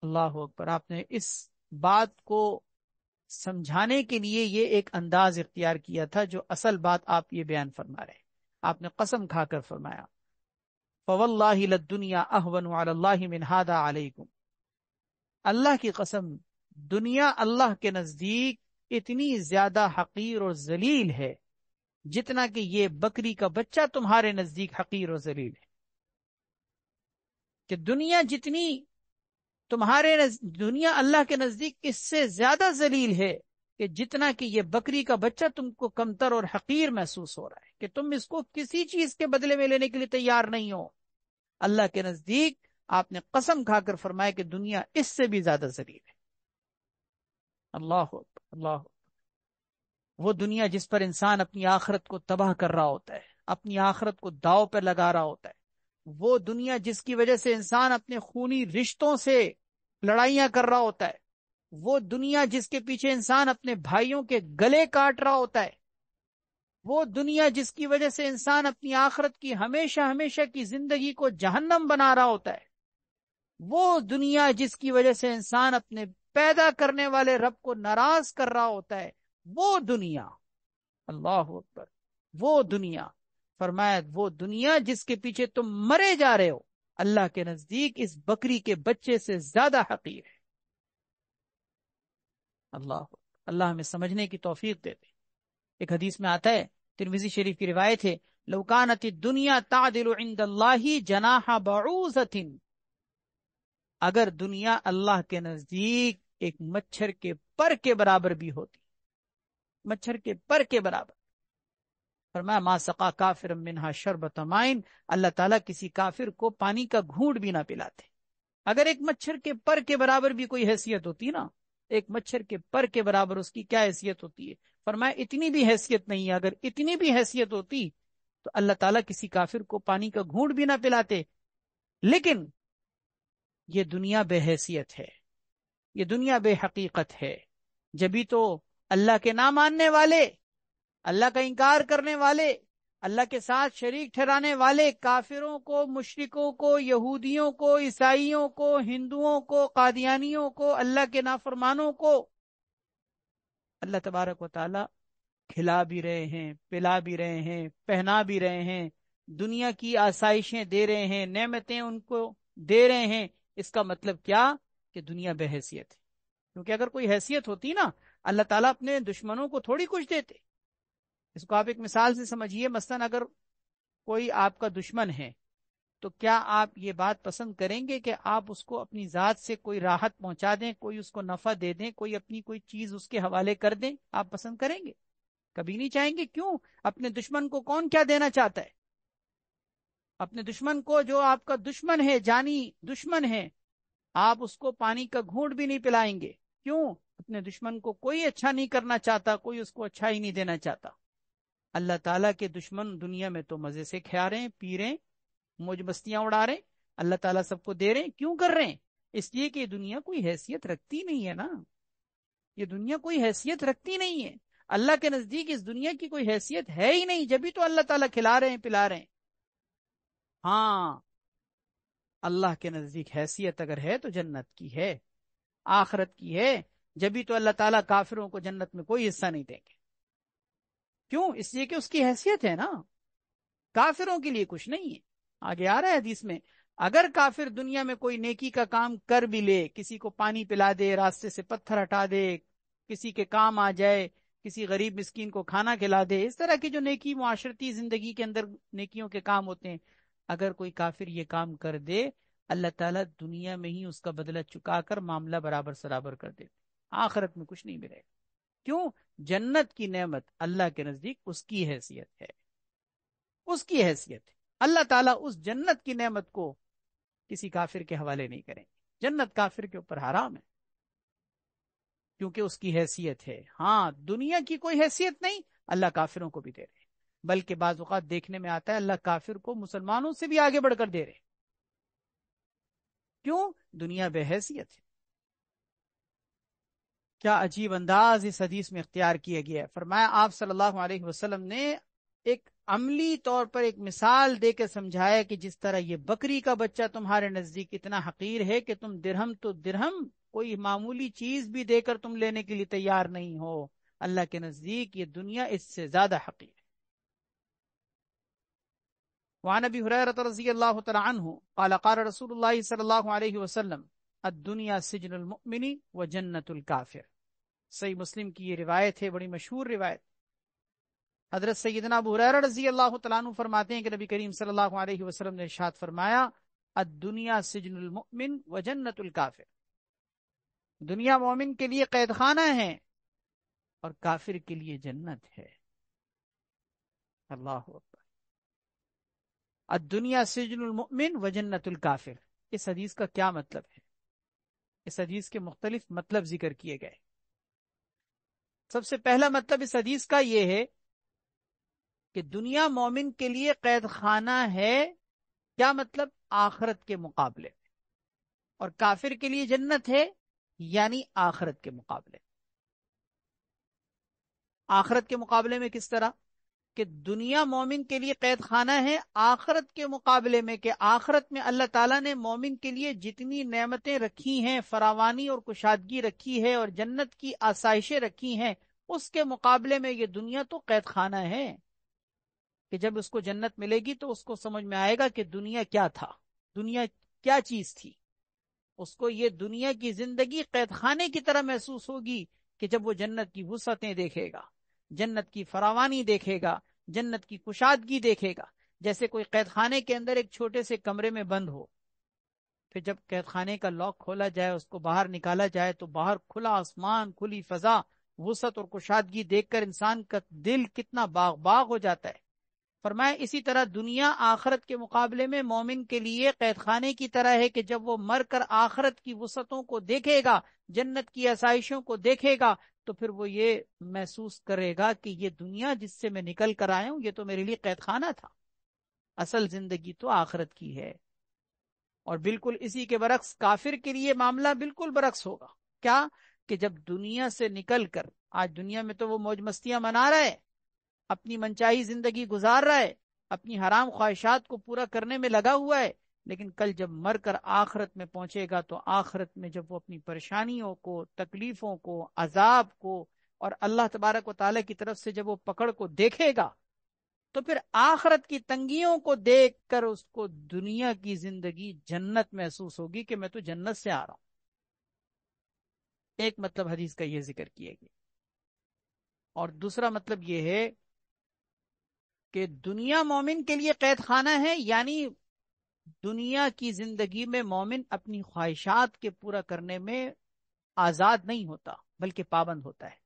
A: اللہ اکبر، آپ نے اس بات کو سمجھانے کے لیے یہ ایک انداز اختیار کیا تھا جو اصل بات آپ یہ بیان فرما رہے ہیں۔ آپ نے قسم کھا کر فرمایا، فواللہ للدنیا اہون علی اللہ من ھذا علیکم، اللہ کی قسم، دنیا اللہ کے نزدیک اتنی زیادہ حقیر اور ذلیل ہے جتنا کہ یہ بکری کا بچہ تمہارے نزدیک حقیر اور ذلیل ہے۔ کہ دنیا جتنی دنیا اللہ کے نزدیک اس سے زیادہ ذلیل ہے کہ جتنا کہ یہ بکری کا بچہ تم کو کمتر اور حقیر محسوس ہو رہا ہے، کہ تم اس کو کسی چیز کے بدلے میں لینے کے لیے تیار نہیں ہو۔ اللہ کے نزدیک آپ نے قسم کھا کر فرمایا کہ دنیا اس سے بھی زیادہ ذلیل ہے۔ اللہ اکبر، اللہ اکبر۔ وہ دنیا جس پر انسان اپنی آخرت کو تباہ کر رہا ہوتا ہے، اپنی آخرت کو داؤ پر لگا رہا ہوتا ہے، وہ دنیا جس کی وجہ سے انسان اپنے خونی رشتوں سے لڑائیاں کر رہا ہوتا ہے، وہ دنیا جس کے پیچھے انسان اپنے بھائیوں کے گلے کاٹ رہا ہوتا ہے، وہ دنیا جس کی وجہ سے انسان اپنی آخرت کی ہمیشہ ہمیشہ کی زندگی کو جہنم بنا رہا ہوتا ہے، وہ دنیا جس کی وجہ سے انسان اپنے پیدا کرنے والے رب کو ناراض کر رہا ہوتا ہے، وہ دنیا، اللہ اکبر، وہ دنیا، فرمایا وہ دنیا جس کے پیچھے تم مرے جا رہے ہو، اللہ کے نزدیک اس بکری کے بچے سے زیادہ حقیر ہے۔ اللہ ہمیں سمجھنے کی توفیق دے دے۔ ایک حدیث میں آتا ہے، ترمذی شریف کی روایت ہے، لو کانت الدنیا تعدل عند اللہ جناح بعوضۃ، اگر دنیا اللہ کے نزدیک ایک مچھر کے پر کے برابر بھی ہوتی، مچھر کے پر کے برابر، فرمایا ما سقا کافر منہا شربۃ ماء، اللہ تعالیٰ کسی کافر کو پانی کا گھونٹ بھی نہ پلاتے۔ اگر ایک مچھر کے پر کے برابر بھی کوئی حیثیت ہوتی نا، ایک مچھر کے پر کے برابر اس کی کیا حیثیت ہوتی ہے، فرمایا اتنی بھی حیثیت نہیں ہے، اگر اتنی بھی حیثیت ہوتی تو اللہ تعالیٰ کسی کافر کو پانی کا گھونٹ بھی نہ پلاتے۔ لیکن یہ دنیا بے حیثیت ہے، یہ دنیا بے حقیقت ہے، جبھی تو اللہ کے نہ ماننے والے، اللہ کا انکار کرنے والے، اللہ کے ساتھ شریک ٹھہرانے والے کافروں کو، مشرکوں کو، یہودیوں کو، عیسائیوں کو، ہندوؤں کو، قادیانیوں کو، اللہ کے نافرمانوں کو اللہ تبارک و تعالی کھلا بھی رہے ہیں، پلا بھی رہے ہیں، پہنا بھی رہے ہیں، دنیا کی آسائشیں دے رہے ہیں، نعمتیں ان کو دے رہے ہیں۔ اس کا مطلب کیا؟ کہ دنیا بے حیثیت ہے، کیونکہ اگر کوئی حیثیت ہوتی نا، اللہ تعالیٰ اپنے دشمنوں کو تھوڑی کچھ دیتے۔ اس کو آپ ایک مثال سے سمجھیے، مثلا اگر کوئی آپ کا دشمن ہے تو کیا آپ یہ بات پسند کریں گے کہ آپ اس کو اپنی ذات سے کوئی راحت پہنچا دیں، کوئی اس کو نفع دے دیں، کوئی اپنی کوئی چیز اس کے حوالے کر دیں؟ آپ پسند کریں گے؟ کبھی نہیں چاہیں گے۔ کیوں؟ اپنے دشمن کو کون کیا دینا چاہتا ہے؟ اپنے دشمن کو، جو آپ کا دشمن ہے، جانی دشمن ہے، آپ اس کو پانی کا گھونٹ بھی نہیں پلائیں گے۔ کیوں؟ اپنے دشمن کو کوئی اچھا نہیں کرنا چاہتا، کوئی اس کو اچھا ہی نہیں دینا چاہتا۔ اللہ تعالیٰ کے دشمن دنیا میں تو مزے سے کھا رہے ہیں، پی رہے ہیں، موج مستیاں اڑا رہے ہیں، اللہ تعالیٰ سب کو دے رہے ہیں۔ کیوں کر رہے ہیں؟ اس لیے کہ یہ دنیا کوئی حیثیت رکھتی نہیں ہے نا، یہ دنیا کوئی حیثیت رکھتی نہیں ہے، اللہ کے نزدیک اس دنیا کی کوئی حیثیت ہے ہی نہیں، جبھی تو اللہ تعالیٰ کھلا رہے ہیں، پلا رہے ہیں۔ ہاں، اللہ کے نزدیک حیثیت اگر ہے تو جنت کی ہے، آخرت کی ہے، جبھی تو اللہ تعالیٰ کافروں کو جنت میں کوئی حصہ نہیں دیں گے۔ کیوں؟ اس لیے کہ اس کی حیثیت ہے نا، کافروں کے لیے کچھ نہیں ہے۔ آگے آ رہا ہے حدیث میں، اگر کافر دنیا میں کوئی نیکی کا کام کر بھی لے، کسی کو پانی پلا دے، راستے سے پتھر ہٹا دے، کسی کے کام آ جائے،
B: کسی غریب مسکین کو کھانا کھلا دے، اس طرح کی جو نیکی معاشرتی زندگی کے اندر نیکیوں کے کام ہوتے ہیں، اگر کوئی کافر یہ کام کر دے، اللہ تعالیٰ دنیا میں ہی اس کا بدلہ چکا کر معاملہ برابر سرابر کر دے، آخرت میں کچھ نہیں ملے گا۔ کیوں؟ جنت کی نعمت اللہ کے نزدیک اس کی حیثیت ہے، اس کی حیثیت ہے۔ اللہ تعالیٰ اس جنت کی نعمت کو کسی کافر کے حوالے نہیں کریں گے، جنت کافر کے اوپر حرام ہے کیونکہ اس کی حیثیت ہے۔ ہاں، دنیا کی کوئی حیثیت نہیں، اللہ کافروں کو بھی دے رہے، بلکہ بعض اوقات دیکھنے میں آتا ہے اللہ کافر کو مسلمانوں سے بھی آگے بڑھ کر دے رہے۔ کیوں؟ دنیا بے حیثیت ہے۔ کیا عجیب انداز اس حدیث میں اختیار کیا گیا ہے۔ فرمایا آپ صلی اللہ علیہ وسلم نے ایک عملی طور پر ایک مثال دے کے سمجھایا کہ جس طرح یہ بکری کا بچہ تمہارے نزدیک اتنا حقیر ہے کہ تم درہم تو درہم کوئی معمولی چیز بھی دے کر تم لینے کے لیے تیار نہیں ہو، اللہ کے نزدیک یہ دنیا اس سے زیادہ حقیر ہے۔ وعن ابی ہریرہ رضی اللہ تعالی عنہ قال قال رسول اللہ صلی اللہ علیہ وسلم الدنیا سجن المؤمن وجنت الکافر۔ صحیح مسلم کی یہ روایت ہے، بڑی مشہور روایت۔ حضرت سیدنا ابو ہریرہ رضی اللہ تعالیٰ عنہ فرماتے ہیں کہ نبی کریم صلی اللہ علیہ وسلم نے ارشاد فرمایا الدنیا سجن المؤمن وجنت الکافر، دنیا مومن کے لیے قید خانہ ہے اور کافر کے لیے جنت ہے۔ اللہ اکبر۔ الدنیا سجن المؤمن وجنت الکافر، اس حدیث کا کیا مطلب ہے؟ اس حدیث کے مختلف مطلب ذکر کیے گئے۔ سب سے پہلا مطلب اس حدیث کا یہ ہے کہ دنیا مومن کے لیے قید خانہ ہے، کیا مطلب؟ آخرت کے مقابلے میں، اور کافر کے لیے جنت ہے یعنی آخرت کے مقابلے۔ آخرت کے مقابلے میں کس طرح؟ کہ دنیا مومن کے لیے قید خانہ ہے آخرت کے مقابلے میں، کہ آخرت میں اللہ تعالیٰ نے مومن کے لیے جتنی نعمتیں رکھی ہیں، فراوانی اور کشادگی رکھی ہے اور جنت کی آسائشیں رکھی ہیں، اس کے مقابلے میں یہ دنیا تو قید خانہ ہے، کہ جب اس کو جنت ملے گی تو اس کو سمجھ میں آئے گا کہ دنیا کیا تھا، دنیا کیا چیز تھی۔ اس کو یہ دنیا کی زندگی قید خانے کی طرح محسوس ہوگی کہ جب وہ جنت کی وسعتیں دیکھے گا، جنت کی فراوانی دیکھے گا، جنت کی کشادگی دیکھے گا۔ جیسے کوئی قید خانے کے اندر ایک چھوٹے سے کمرے میں بند ہو، پھر جب قید خانے کا لاک کھولا جائے، اس کو باہر نکالا جائے تو باہر کھلا آسمان، کھلی فضا، وسعت اور کشادگی دیکھ کر انسان کا دل کتنا باغ باغ ہو جاتا ہے۔ فرمایا اسی طرح دنیا آخرت کے مقابلے میں مومن کے لیے قید خانے کی طرح ہے، کہ جب وہ مر کر آخرت کی وسعتوں کو دیکھے گا، جنت کی آسائشوں کو دیکھے گا، تو پھر وہ یہ محسوس کرے گا کہ یہ دنیا جس سے میں نکل کر آیا ہوں یہ تو میرے لیے قید خانہ تھا، اصل زندگی تو آخرت کی ہے۔ اور بالکل اسی کے برعکس کافر کے لیے معاملہ بالکل برعکس ہوگا۔ کیا؟ کہ جب دنیا سے نکل کر، آج دنیا میں تو وہ موج مستیاں منا رہا ہے، اپنی منچاہی زندگی گزار رہا ہے، اپنی حرام خواہشات کو پورا کرنے میں لگا ہوا ہے، لیکن کل جب مر کر آخرت میں پہنچے گا تو آخرت میں جب وہ اپنی پریشانیوں کو، تکلیفوں کو، عذاب کو اور اللہ تبارک و تعالیٰ کی طرف سے جب وہ پکڑ کو دیکھے گا، تو پھر آخرت کی تنگیوں کو دیکھ کر اس کو دنیا کی زندگی جنت محسوس ہوگی کہ میں تو جنت سے آ رہا ہوں۔ ایک مطلب حدیث کا یہ ذکر کیا گیا، اور دوسرا مطلب یہ ہے کہ دنیا مومن کے لیے قید خانہ ہے، یعنی دنیا کی زندگی میں مومن اپنی خواہشات کے پورا کرنے میں آزاد نہیں ہوتا بلکہ پابند ہوتا ہے۔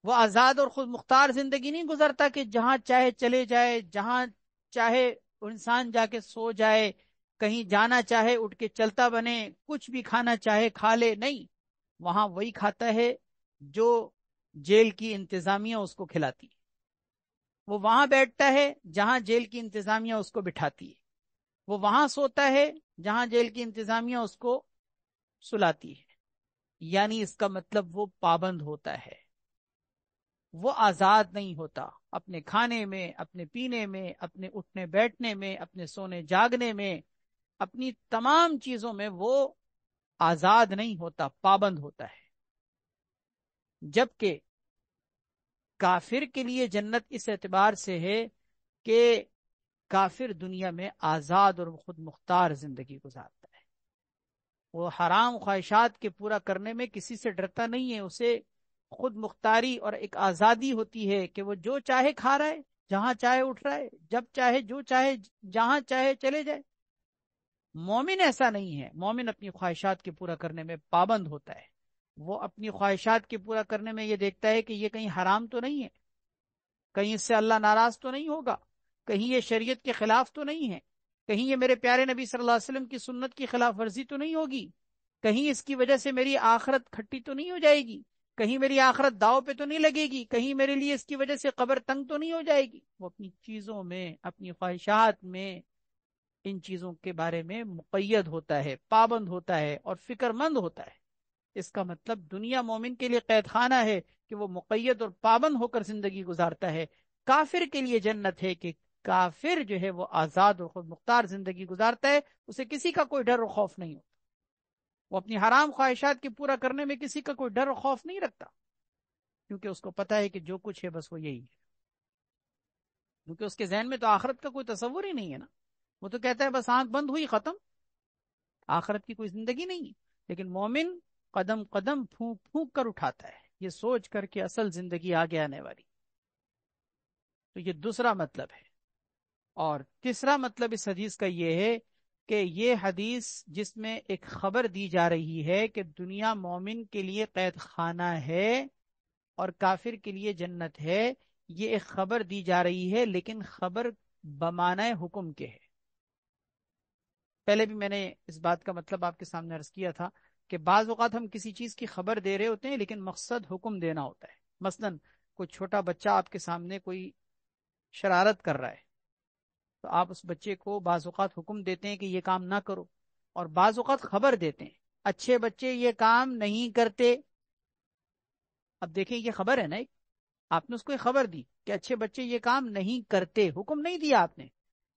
B: وہ آزاد اور خود مختار زندگی نہیں گزرتا کہ جہاں چاہے چلے جائے، جہاں چاہے انسان جا کے سو جائے، کہیں جانا چاہے اٹھ کے چلتا بنے، کچھ بھی کھانا چاہے کھا لے، نہیں، وہاں وہی کھاتا ہے جو جیل کی انتظامیہ اس کو کھلاتی ہے، وہ وہاں بیٹھتا ہے جہاں جیل کی انتظامیہ اس کو بٹھاتی ہے، وہ وہاں سوتا ہے جہاں جیل کی انتظامیہ اس کو سلاتی ہے۔ یعنی اس کا مطلب وہ پابند ہوتا ہے، وہ آزاد نہیں ہوتا، اپنے کھانے میں، اپنے پینے میں، اپنے اٹھنے بیٹھنے میں، اپنے سونے جاگنے میں، اپنی تمام چیزوں میں وہ آزاد نہیں ہوتا، پابند ہوتا ہے۔ جبکہ کافر کے لیے جنت اس اعتبار سے ہے کہ کافر دنیا میں آزاد اور خود مختار زندگی گزارتا ہے، وہ حرام خواہشات کے پورا کرنے میں کسی سے ڈرتا نہیں ہے، اسے خود مختاری اور ایک آزادی ہوتی ہے کہ وہ جو چاہے کھا رہا ہے، جہاں چاہے اٹھ رہا ہے، جب چاہے جو چاہے جہاں چاہے چلے جائے۔ مومن ایسا نہیں ہے، مومن اپنی خواہشات کے پورا کرنے میں پابند ہوتا ہے۔ وہ اپنی خواہشات کے پورا کرنے میں یہ دیکھتا ہے کہ یہ کہیں حرام تو نہیں ہے، کہیں اس سے اللہ ناراض تو نہیں ہوگا، کہیں یہ شریعت کے خلاف تو نہیں ہے، کہیں یہ میرے پیارے نبی صلی اللہ علیہ وسلم کی سنت کی خلاف ورزی تو نہیں ہوگی، کہیں اس کی وجہ سے میری آخرت کھٹی تو نہیں ہو جائے گی، کہیں میری آخرت داؤ پہ تو نہیں لگے گی، کہیں میرے لیے اس کی وجہ سے قبر تنگ تو نہیں ہو جائے گی۔ وہ اپنی چیزوں میں، اپنی خواہشات میں، ان چیزوں کے بارے میں مقید ہوتا ہے، پابند ہوتا ہے اور فکر مند ہوتا ہے۔ اس کا مطلب دنیا مومن کے لیے قید خانہ ہے کہ وہ مقید اور پابند ہو کر زندگی گزارتا ہے۔ کافر کے لیے جنت ہے کہ کافر جو ہے وہ آزاد اور خود مختار زندگی گزارتا ہے، اسے کسی کا کوئی ڈر و خوف نہیں ہوتا، وہ اپنی حرام خواہشات کے پورا کرنے میں کسی کا کوئی ڈر و خوف نہیں رکھتا، کیونکہ اس کو پتا ہے کہ جو کچھ ہے بس وہ یہی ہے، کیونکہ اس کے ذہن میں تو آخرت کا کوئی تصور ہی نہیں ہے نا۔ وہ تو کہتا ہے بس آنکھ بند ہوئی ختم، آخرت کی کوئی زندگی نہیں ہے۔ لیکن مومن قدم قدم پھونک پھونک کر اٹھاتا ہے، یہ سوچ کر کے اصل زندگی آگے آنے والی۔ تو یہ دوسرا مطلب ہے۔ اور تیسرا مطلب اس حدیث کا یہ ہے کہ یہ حدیث جس میں ایک خبر دی جا رہی ہے کہ دنیا مومن کے لیے قید خانہ ہے اور کافر کے لیے جنت ہے، یہ ایک خبر دی جا رہی ہے، لیکن خبر بمعنی حکم کے ہے۔ پہلے بھی میں نے اس بات کا مطلب آپ کے سامنے عرض کیا تھا کہ بعض اوقات ہم کسی چیز کی خبر دے رہے ہوتے ہیں لیکن مقصد حکم دینا ہوتا ہے۔ مثلا کوئی چھوٹا بچہ آپ کے سامنے کوئی شرارت کر رہا ہے تو آپ اس بچے کو بعض اوقات حکم دیتے ہیں کہ یہ کام نہ کرو، اور بعض اوقات خبر دیتے ہیں اچھے بچے یہ کام نہیں کرتے۔ اب دیکھیں یہ خبر ہے نا، ایک آپ نے اس کو ایک خبر دی کہ اچھے بچے یہ کام نہیں کرتے، حکم نہیں دیا آپ نے،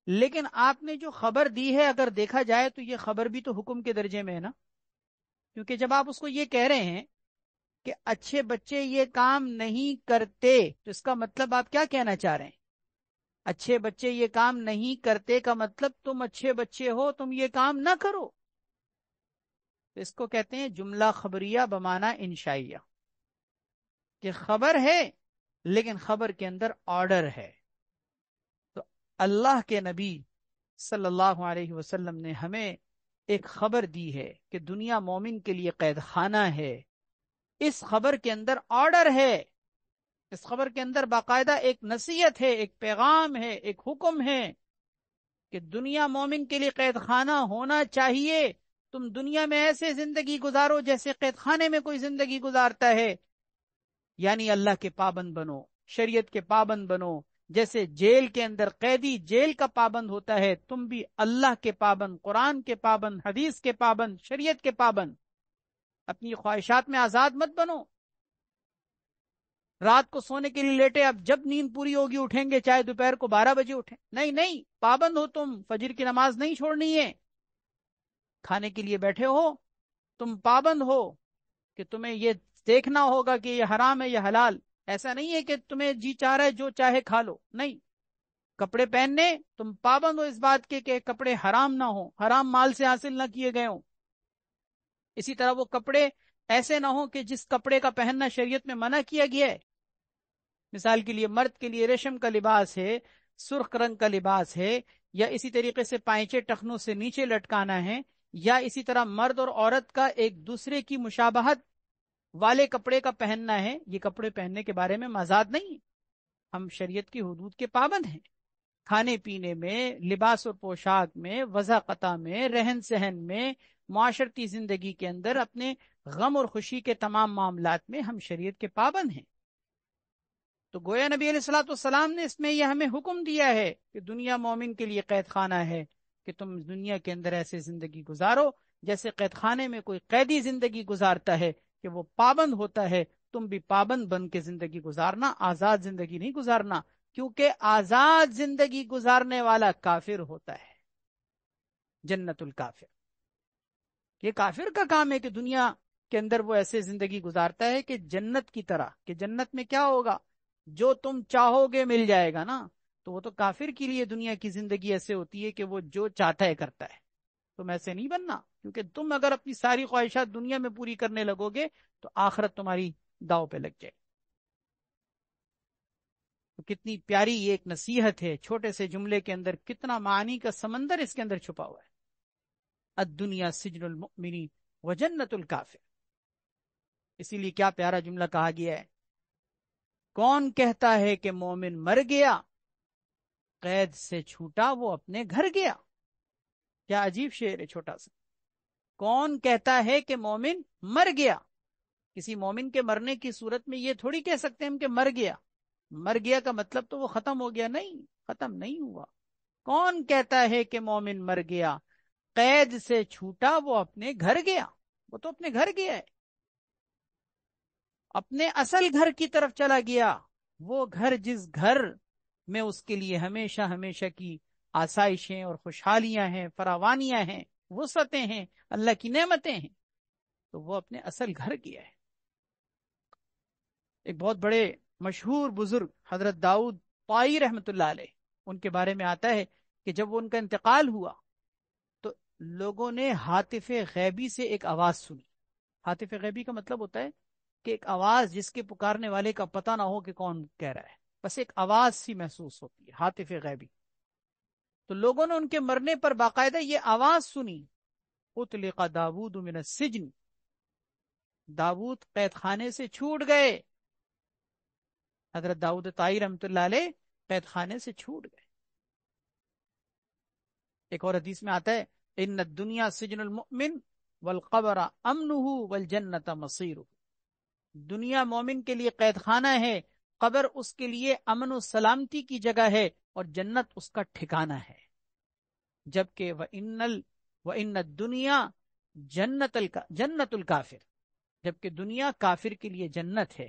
B: لیکن آپ نے جو خبر دی ہے اگر دیکھا جائے تو یہ خبر بھی تو حکم کے درجے میں ہے نا، کیونکہ جب آپ اس کو یہ کہہ رہے ہیں کہ اچھے بچے یہ کام نہیں کرتے تو اس کا مطلب آپ کیا کہنا چاہ رہے ہیں؟ اچھے بچے یہ کام نہیں کرتے کا مطلب تم اچھے بچے ہو، تم یہ کام نہ کرو۔ تو اس کو کہتے ہیں جملہ خبریہ بمعنی انشائیہ، کہ خبر ہے لیکن خبر کے اندر آرڈر ہے۔ تو اللہ کے نبی صلی اللہ علیہ وسلم نے ہمیں ایک خبر دی ہے کہ دنیا مومن کے لیے قید خانہ ہے، اس خبر کے اندر آرڈر ہے، اس خبر کے اندر باقاعدہ ایک نصیحت ہے، ایک پیغام ہے، ایک حکم ہے کہ دنیا مومن کے لیے قید خانہ ہونا چاہیے۔ تم دنیا میں ایسے زندگی گزارو جیسے قید خانے میں کوئی زندگی گزارتا ہے، یعنی اللہ کے پابند بنو، شریعت کے پابند بنو، جیسے جیل کے اندر قیدی جیل کا پابند ہوتا ہے، تم بھی اللہ کے پابند، قرآن کے پابند، حدیث کے پابند، شریعت کے پابند۔ اپنی خواہشات میں آزاد مت بنو، رات کو سونے کے لیے لیٹے، اب جب نیند پوری ہوگی اٹھیں گے، چاہے دوپہر کو 12 بجے اٹھیں، نہیں نہیں، پابند ہو تم، فجر کی نماز نہیں چھوڑنی ہے۔ کھانے کے لیے بیٹھے ہو، تم پابند ہو کہ تمہیں یہ دیکھنا ہوگا کہ یہ حرام ہے یا حلال، ایسا نہیں ہے کہ تمہیں جی چاہ رہا ہے جو چاہے کھا لو، نہیں۔ کپڑے پہننے تم پابند ہو اس بات کے کہ کپڑے حرام نہ ہو، حرام مال سے حاصل نہ کیے گئے ہوں۔ اسی طرح وہ کپڑے ایسے نہ ہو کہ جس کپڑے کا پہننا شریعت میں منع کیا گیا ہے۔ مثال کے لیے مرد کے لیے ریشم کا لباس ہے، سرخ رنگ کا لباس ہے، یا اسی طریقے سے پائچے ٹخنوں سے نیچے لٹکانا ہے، یا اسی طرح مرد اور عورت کا ایک دوسرے کی مشابہت والے کپڑے کا پہننا ہے۔ یہ کپڑے پہننے کے بارے میں مذاق نہیں، ہم شریعت کی حدود کے پابند ہیں۔ کھانے پینے میں، لباس اور پوشاک میں، وضاقتہ میں، رہن سہن میں، معاشرتی زندگی کے اندر، اپنے غم اور خوشی کے تمام معاملات میں ہم شریعت کے پابند ہیں۔ تو گویا نبی علیہ الصلوۃ والسلام نے اس میں یہ ہمیں حکم دیا ہے کہ دنیا مومن کے لیے قید خانہ ہے، کہ تم دنیا کے اندر ایسے زندگی گزارو جیسے قید خانے میں کوئی قیدی زندگی گزارتا ہے، کہ وہ پابند ہوتا ہے، تم بھی پابند بن کے زندگی گزارنا، آزاد زندگی نہیں گزارنا، کیونکہ آزاد زندگی گزارنے والا کافر ہوتا ہے، جنت الکافر۔ یہ کافر کا کام ہے کہ دنیا کے اندر وہ ایسے زندگی گزارتا ہے کہ جنت کی طرح، کہ جنت میں کیا ہوگا، جو تم چاہو گے مل جائے گا نا۔ تو وہ تو کافر کے لیے دنیا کی زندگی ایسے ہوتی ہے کہ وہ جو چاہتا ہے کرتا ہے، تم ایسے نہیں بننا، کیونکہ تم اگر اپنی ساری خواہشات دنیا میں پوری کرنے لگو گے تو آخرت تمہاری داؤ پہ لگ جائے. تو کتنی پیاری یہ ایک نصیحت ہے، چھوٹے سے جملے کے اندر کتنا معانی کا سمندر اس کے اندر چھپا ہوا ہے. الدنیا سجن المؤمن وجنت الکافر. اسی لیے کیا پیارا جملہ کہا گیا ہے، کون کہتا ہے کہ مومن مر گیا، قید سے چھوٹا وہ اپنے گھر گیا. کیا عجیب شعر ہے چھوٹا سا. کون کہتا ہے کہ مومن مر گیا. کسی مومن کے مرنے کی صورت میں یہ تھوڑی کہہ سکتے ہیں ہم کہ مر گیا. مر گیا کا مطلب تو وہ ختم ہو گیا، نہیں، ختم نہیں ہوا. کون کہتا ہے کہ مومن مر گیا، قید سے چھوٹا وہ اپنے گھر گیا. وہ تو اپنے گھر گیا ہے، اپنے اصل گھر کی طرف چلا گیا. وہ گھر جس گھر میں اس کے لیے ہمیشہ ہمیشہ کی آسائشیں اور خوشحالیاں ہیں، فراوانیاں ہیں، وسعتیں ہیں، اللہ کی نعمتیں ہیں، تو وہ اپنے اصل گھر گیا ہے. ایک بہت بڑے مشہور بزرگ حضرت داؤد طائی رحمت اللہ علیہ، ان کے بارے میں آتا ہے کہ جب وہ ان کا انتقال ہوا تو لوگوں نے ہاتف غیبی سے ایک آواز سنی. ہاتف غیبی کا مطلب ہوتا ہے کہ ایک آواز جس کے پکارنے والے کا پتہ نہ ہو کہ کون کہہ رہا ہے، بس ایک آواز سی محسوس ہوتی ہے، ہاتف غیبی. تو لوگوں نے ان کے مرنے پر باقاعدہ یہ آواز سنی، اطلق داود من السجن، داود قید خانے سے چھوٹ گئے. حضرت داؤد طائی رحمت اللہ علیہ قید خانے سے چھوٹ گئے. ایک اور حدیث میں آتا ہے ان الدنیا سجن المؤمن والقبر امنه والجنت مصیرہ. دنیا مومن کے لیے قید خانہ ہے، قبر اس کے لیے امن و سلامتی کی جگہ ہے، اور جنت اس کا ٹھکانہ ہے. جبکہ وَإِنَّ الدُّنْيَا جنت الکافر، جبکہ دنیا کافر کے لیے جنت ہے.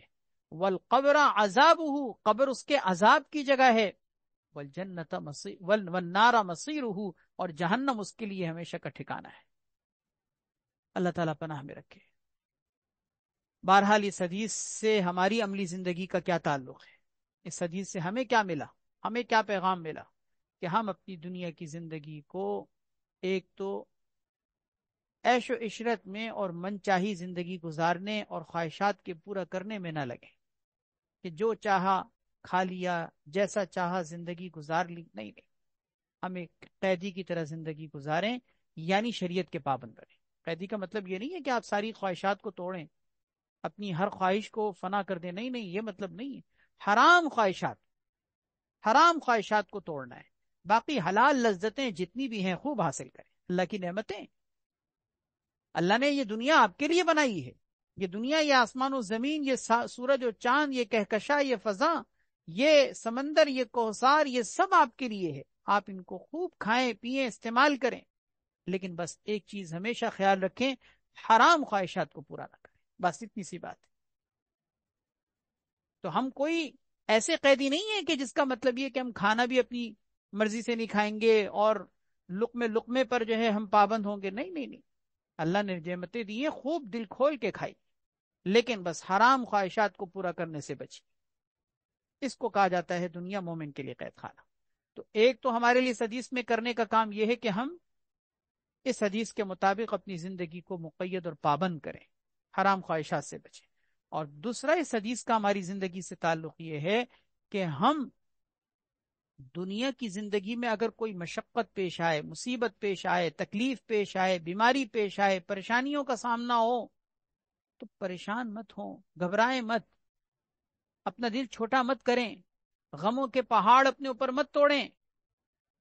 B: والقبر عذابہ، قبر اس کے عذاب کی جگہ ہے. والنار مصیرہ، اور جہنم اس کے لیے ہمیشہ کا ٹھکانہ ہے. اللہ تعالیٰ پناہ میں رکھے. بہرحال اس حدیث سے ہماری عملی زندگی کا کیا تعلق ہے؟ اس حدیث سے ہمیں کیا ملا، ہمیں کیا پیغام ملا؟ کہ ہم اپنی دنیا کی زندگی کو ایک تو عیش و عشرت میں اور من چاہی زندگی گزارنے اور خواہشات کے پورا کرنے میں نہ لگیں کہ جو چاہا کھا لیا، جیسا چاہا زندگی گزار لی. نہیں، ہم ایک قیدی کی طرح زندگی گزاریں، یعنی شریعت کے پابند بنیں. قیدی کا مطلب یہ نہیں ہے کہ آپ ساری خواہشات کو توڑیں، اپنی ہر خواہش کو فنا کر دیں. نہیں، یہ مطلب نہیں ہے. حرام خواہشات کو توڑنا ہے. باقی حلال لذتیں جتنی بھی ہیں خوب حاصل کریں. اللہ کی نعمتیں، اللہ نے یہ دنیا آپ کے لیے بنائی ہے. یہ دنیا، یہ آسمان و زمین، یہ سورج و چاند، یہ کہکشاں، یہ فضا، یہ سمندر، یہ کوثار، یہ سب آپ کے لیے ہے. آپ ان کو خوب کھائیں، پیئیں، استعمال کریں. لیکن بس ایک چیز ہمیشہ خیال رکھیں، حرام خواہشات کو پورا نہ کریں. بس اتنی سی بات ہے. تو ہم کوئی ایسے قیدی نہیں ہیں کہ جس کا مطلب یہ کہ ہم کھانا بھی اپنی مرضی سے نہیں کھائیں گے اور لقمے پر جو ہے ہم پابند ہوں گے. نہیں نہیں نہیں، اللہ نے نعمتیں دی ہیں، خوب دل کھول کے کھائی، لیکن بس حرام خواہشات کو پورا کرنے سے بچی. اس کو کہا جاتا ہے دنیا مومن کے لیے قید خانہ. تو ایک تو ہمارے لیے اس حدیث میں کرنے کا کام یہ ہے کہ ہم اس حدیث کے مطابق اپنی زندگی کو مقید اور پابند کریں، حرام خواہشات سے بچیں. اور دوسرا اس حدیث کا ہماری زندگی سے تعلق یہ ہے کہ ہم دنیا کی زندگی میں اگر کوئی مشقت پیش آئے، مصیبت پیش آئے، تکلیف پیش آئے، بیماری پیش آئے، پریشانیوں کا سامنا ہو تو پریشان مت ہوں، گھبرائیں مت، اپنا دل چھوٹا مت کریں، غموں کے پہاڑ اپنے اوپر مت توڑیں،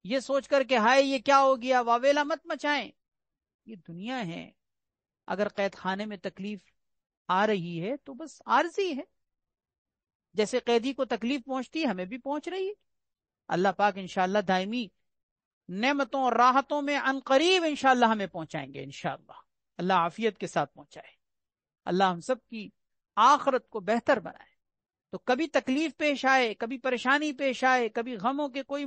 B: یہ سوچ کر کہ ہائے یہ کیا ہو گیا، واویلا مت مچائیں. یہ دنیا ہے، اگر قید خانے میں تکلیف آ رہی ہے تو بس عارضی ہے. جیسے قیدی کو تکلیف پہنچتی ہے ہمیں بھی پہنچ رہی ہے. اللہ پاک انشاءاللہ دائمی نعمتوں اور راحتوں میں عن قریب انشاءاللہ ہمیں پہنچائیں گے. انشاءاللہ اللہ عافیت کے ساتھ پہنچائے. اللہ ہم سب کی آخرت کو بہتر بنائے. تو کبھی تکلیف پیش آئے، کبھی پریشانی پیش آئے، کبھی غموں کے کوئی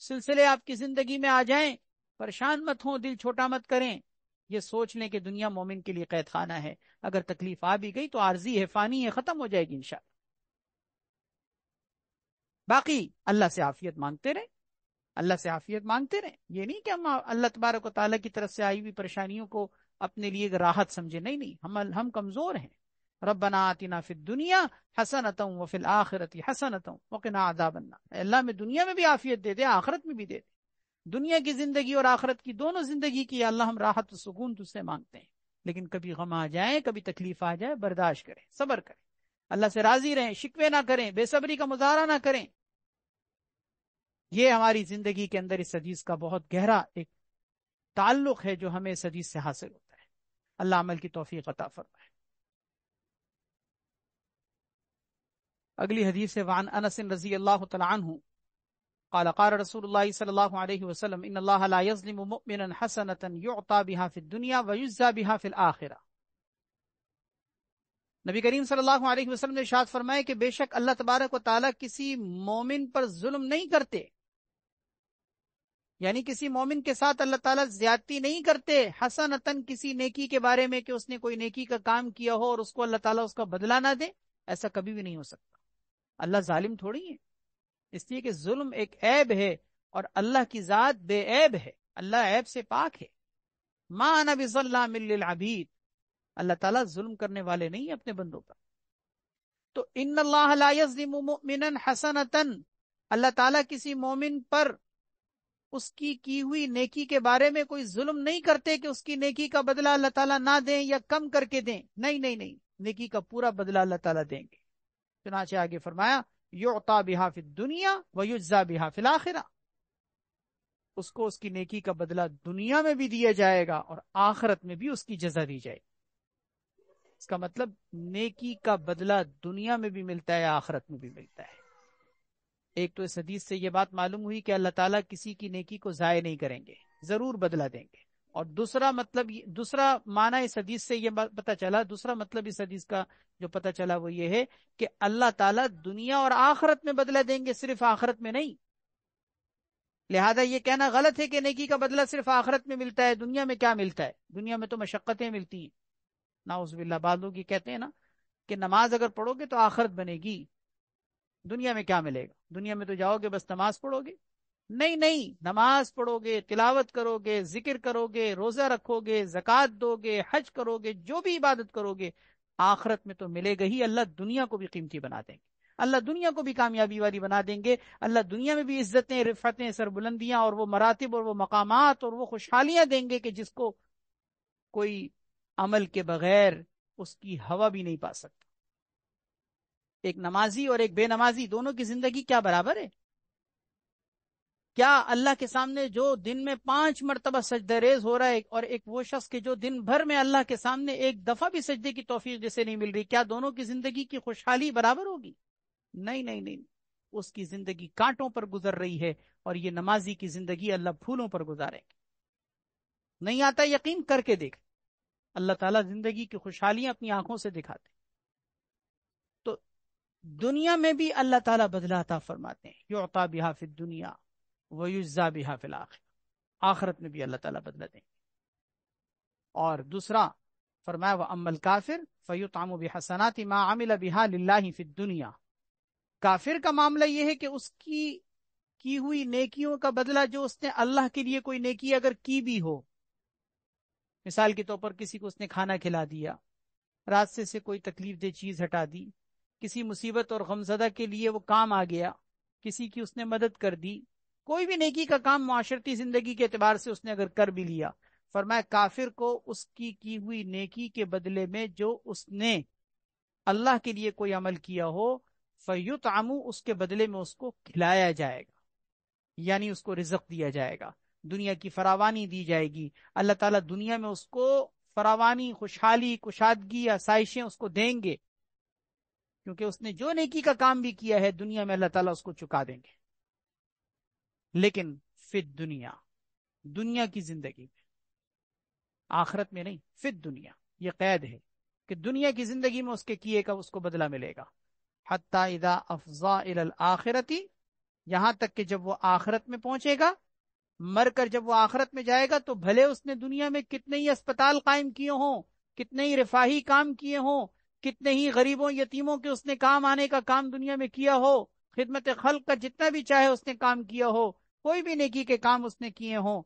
B: سلسلے آپ کی زندگی میں آ جائیں، پریشان مت ہوں، دل چھوٹا مت کریں. یہ سوچ لیں کہ دنیا مومن کے لیے قید خانہ ہے. اگر تکلیف آ بھی گئی تو عارضی ہے، فانی ہے، ختم ہو جائے گی انشاءاللہ. باقی اللہ سے عافیت مانگتے رہیں، اللہ سے عافیت مانگتے رہیں. یہ نہیں کہ ہم اللہ تبارک و تعالیٰ کی طرف سے آئی ہوئی پریشانیوں کو اپنے لیے راحت سمجھے. نہیں، ہم کمزور ہیں. ربنا آتنا فی الدنیا حسنۃ وفی الآخرۃ حسنۃ وقنا عذاب النار، اے اللہ میں دنیا میں بھی عافیت دے دے، آخرت میں بھی دے دے، دنیا کی زندگی اور آخرت کی دونوں زندگی کی اللہ ہم راحت و سکون تجھ سے مانگتے ہیں، لیکن کبھی غم آ جائے، کبھی تکلیف آ جائے، برداشت کریں، صبر کریں، اللہ سے راضی رہیں، شکوے نہ کریں، بے صبری کا مظاہرہ نہ کریں۔ یہ ہماری زندگی کے اندر اس حدیث کا بہت گہرا ایک تعلق ہے جو ہمیں اس حدیث سے حاصل ہوتا ہے۔ اللہ عمل کی توفیق عطا فرمائے۔ اگلی حدیث ہے وعن انس رضی اللہ تعالی عنہ قال قال رسول اللہ صلی اللہ علیہ وسلم ان اللہ لا یظلم مؤمنا حسنۃ یعطى بها فی الدنیا ویجزى بها فی الآخرہ۔ نبی کریم صلی اللہ علیہ وسلم نے ارشاد فرمایا کہ بے شک اللہ تبارک و تعالیٰ کسی مومن پر ظلم نہیں کرتے، یعنی کسی مومن کے ساتھ اللہ تعالیٰ زیادتی نہیں کرتے، حسنتاً کسی نیکی کے بارے میں کہ اس نے کوئی نیکی کا کام کیا ہو اور اس کو اللہ تعالیٰ اس کا بدلہ نہ دے، ایسا کبھی بھی نہیں ہو سکتا۔ اللہ ظالم تھوڑی ہے، اس لیے کہ ظلم ایک عیب ہے اور اللہ کی ذات بے عیب ہے، اللہ عیب سے پاک ہے۔ ما انا بظلام للعبید، اللہ تعالیٰ ظلم کرنے والے نہیں اپنے بندوں پر۔ تو ان اللہ لا یظلم مؤمنا حسنۃ، اللہ تعالیٰ کسی مومن پر اس کی ہوئی نیکی کے بارے میں کوئی ظلم نہیں کرتے کہ اس کی نیکی کا بدلہ اللہ تعالیٰ نہ دیں یا کم کر کے دیں، نہیں نہیں نہیں، نیکی کا پورا بدلہ اللہ تعالیٰ دیں گے۔ چنانچہ آگے فرمایا یعطى بها فی الدنیا ویجزى بها فی الآخرہ، اس کو اس کی نیکی کا بدلہ دنیا میں بھی دیا جائے گا اور آخرت میں بھی اس کی جزا دی جائے گی۔ اس کا مطلب نیکی کا بدلہ دنیا میں بھی ملتا ہے، آخرت میں بھی ملتا ہے۔ ایک تو اس حدیث سے یہ بات معلوم ہوئی کہ اللہ تعالیٰ کسی کی نیکی کو ضائع نہیں کریں گے، ضرور بدلہ دیں گے۔ اور دوسرا معنی اس حدیث سے یہ پتہ چلا، دوسرا مطلب اس حدیث کا جو پتہ چلا وہ یہ ہے کہ اللہ تعالیٰ دنیا اور آخرت میں بدلہ دیں گے، صرف آخرت میں نہیں۔ لہذا یہ کہنا غلط ہے کہ نیکی کا بدلہ صرف آخرت میں ملتا ہے، دنیا میں کیا ملتا ہے؟ دنیا میں تو مشقتیں ملتی ہیں، نعوذ باللہ۔ بعض لوگ یہ کہتے ہیں نا کہ نماز اگر پڑھو گے تو آخرت بنے گی، دنیا میں کیا ملے گا؟ دنیا میں تو جاؤ گے بس نماز پڑھو گے۔ نہیں نہیں، نماز پڑھو گے، تلاوت کرو گے، ذکر کرو گے، روزہ رکھو گے، زکوٰۃ دو گے، حج کرو گے، جو بھی عبادت کرو گے، آخرت میں تو ملے گا ہی۔ اللہ دنیا کو بھی قیمتی بنا دیں گے، اللہ دنیا کو بھی کامیابی والی بنا دیں گے، اللہ دنیا میں بھی عزتیں، رفعتیں، سربلندیاں اور وہ مراتب اور وہ مقامات اور وہ خوشحالیاں دیں گے کہ جس کو کوئی عمل کے بغیر اس کی ہوا بھی نہیں پا سکتا۔ ایک نمازی اور ایک بے نمازی دونوں کی زندگی کیا برابر ہے؟ کیا اللہ کے سامنے جو دن میں 5 مرتبہ سجدہ ریز ہو رہا ہے اور ایک وہ شخص کے جو دن بھر میں اللہ کے سامنے ایک دفعہ بھی سجدے کی توفیق جسے نہیں مل رہی، کیا دونوں کی زندگی کی خوشحالی برابر ہوگی؟ نہیں نہیں نہیں، اس کی زندگی کانٹوں پر گزر رہی ہے اور یہ نمازی کی زندگی اللہ پھولوں پر گزارے گی۔ نہیں آتا یقین کر کے دیکھ، اللہ تعالیٰ زندگی کی خوشحالیاں اپنی آنکھوں سے دکھاتے۔ تو دنیا میں بھی اللہ تعالیٰ بدلہ عطا فرماتے ہیں، یعطیٰ بہا فی الدنیا ویجزیٰ بہا فی الآخرہ، آخرت میں بھی اللہ تعالیٰ بدلہ دیں گے۔ اور دوسرا فرمایا وَأَمَّا الْكَافِرُ فَيُطْعَمُ بِحَسَنَاتِ مَا عَمِلَ بِهَا لِلَّهِ فِي الدُّنْيَا، کافر کا معاملہ یہ ہے کہ اس کی ہوئی نیکیوں کا بدلہ جو اس نے اللہ کے لیے کوئی نیکی اگر کی بھی ہو، مثال کے طور پر کسی کو اس نے کھانا کھلا دیا، راستے سے کوئی تکلیف دہ چیز ہٹا دی، کسی مصیبت اور غمزدہ کے لیے وہ کام آ گیا، کسی کی اس نے مدد کر دی، کوئی بھی نیکی کا کام معاشرتی زندگی کے اعتبار سے اس نے اگر کر بھی لیا، فرمایا کافر کو اس کی ہوئی نیکی کے بدلے میں جو اس نے اللہ کے لیے کوئی عمل کیا ہو، فَيُطْعَمُ، اس کے بدلے میں اس کو کھلایا جائے گا، یعنی اس کو رزق دیا جائے گا، دنیا کی فراوانی دی جائے گی۔ اللہ تعالیٰ دنیا میں اس کو فراوانی، خوشحالی، کشادگی، آسائشیں اس کو دیں گے، کیونکہ اس نے جو نیکی کا کام بھی کیا ہے دنیا میں اللہ تعالیٰ اس کو چکا دیں گے۔ لیکن فی الدنیا، دنیا کی زندگی میں، آخرت میں نہیں، فی الدنیا، یہ قید ہے کہ دنیا کی زندگی میں اس کے کیے کا اس کو بدلہ ملے گا۔ حتی اذا افضا الی الآخرۃ، یہاں تک کہ جب وہ آخرت میں پہنچے گا، مر کر جب وہ آخرت میں جائے گا تو بھلے اس نے دنیا میں کتنے ہی اسپتال قائم کیے ہوں، کتنے ہی رفاہی کام کیے ہوں، کتنے ہی غریبوں یتیموں کے اس نے کام آنے کا کام دنیا میں کیا ہو، خدمت خلق کا جتنا بھی چاہے اس نے کام کیا ہو، کوئی بھی نیکی کے کام اس نے کیے ہوں،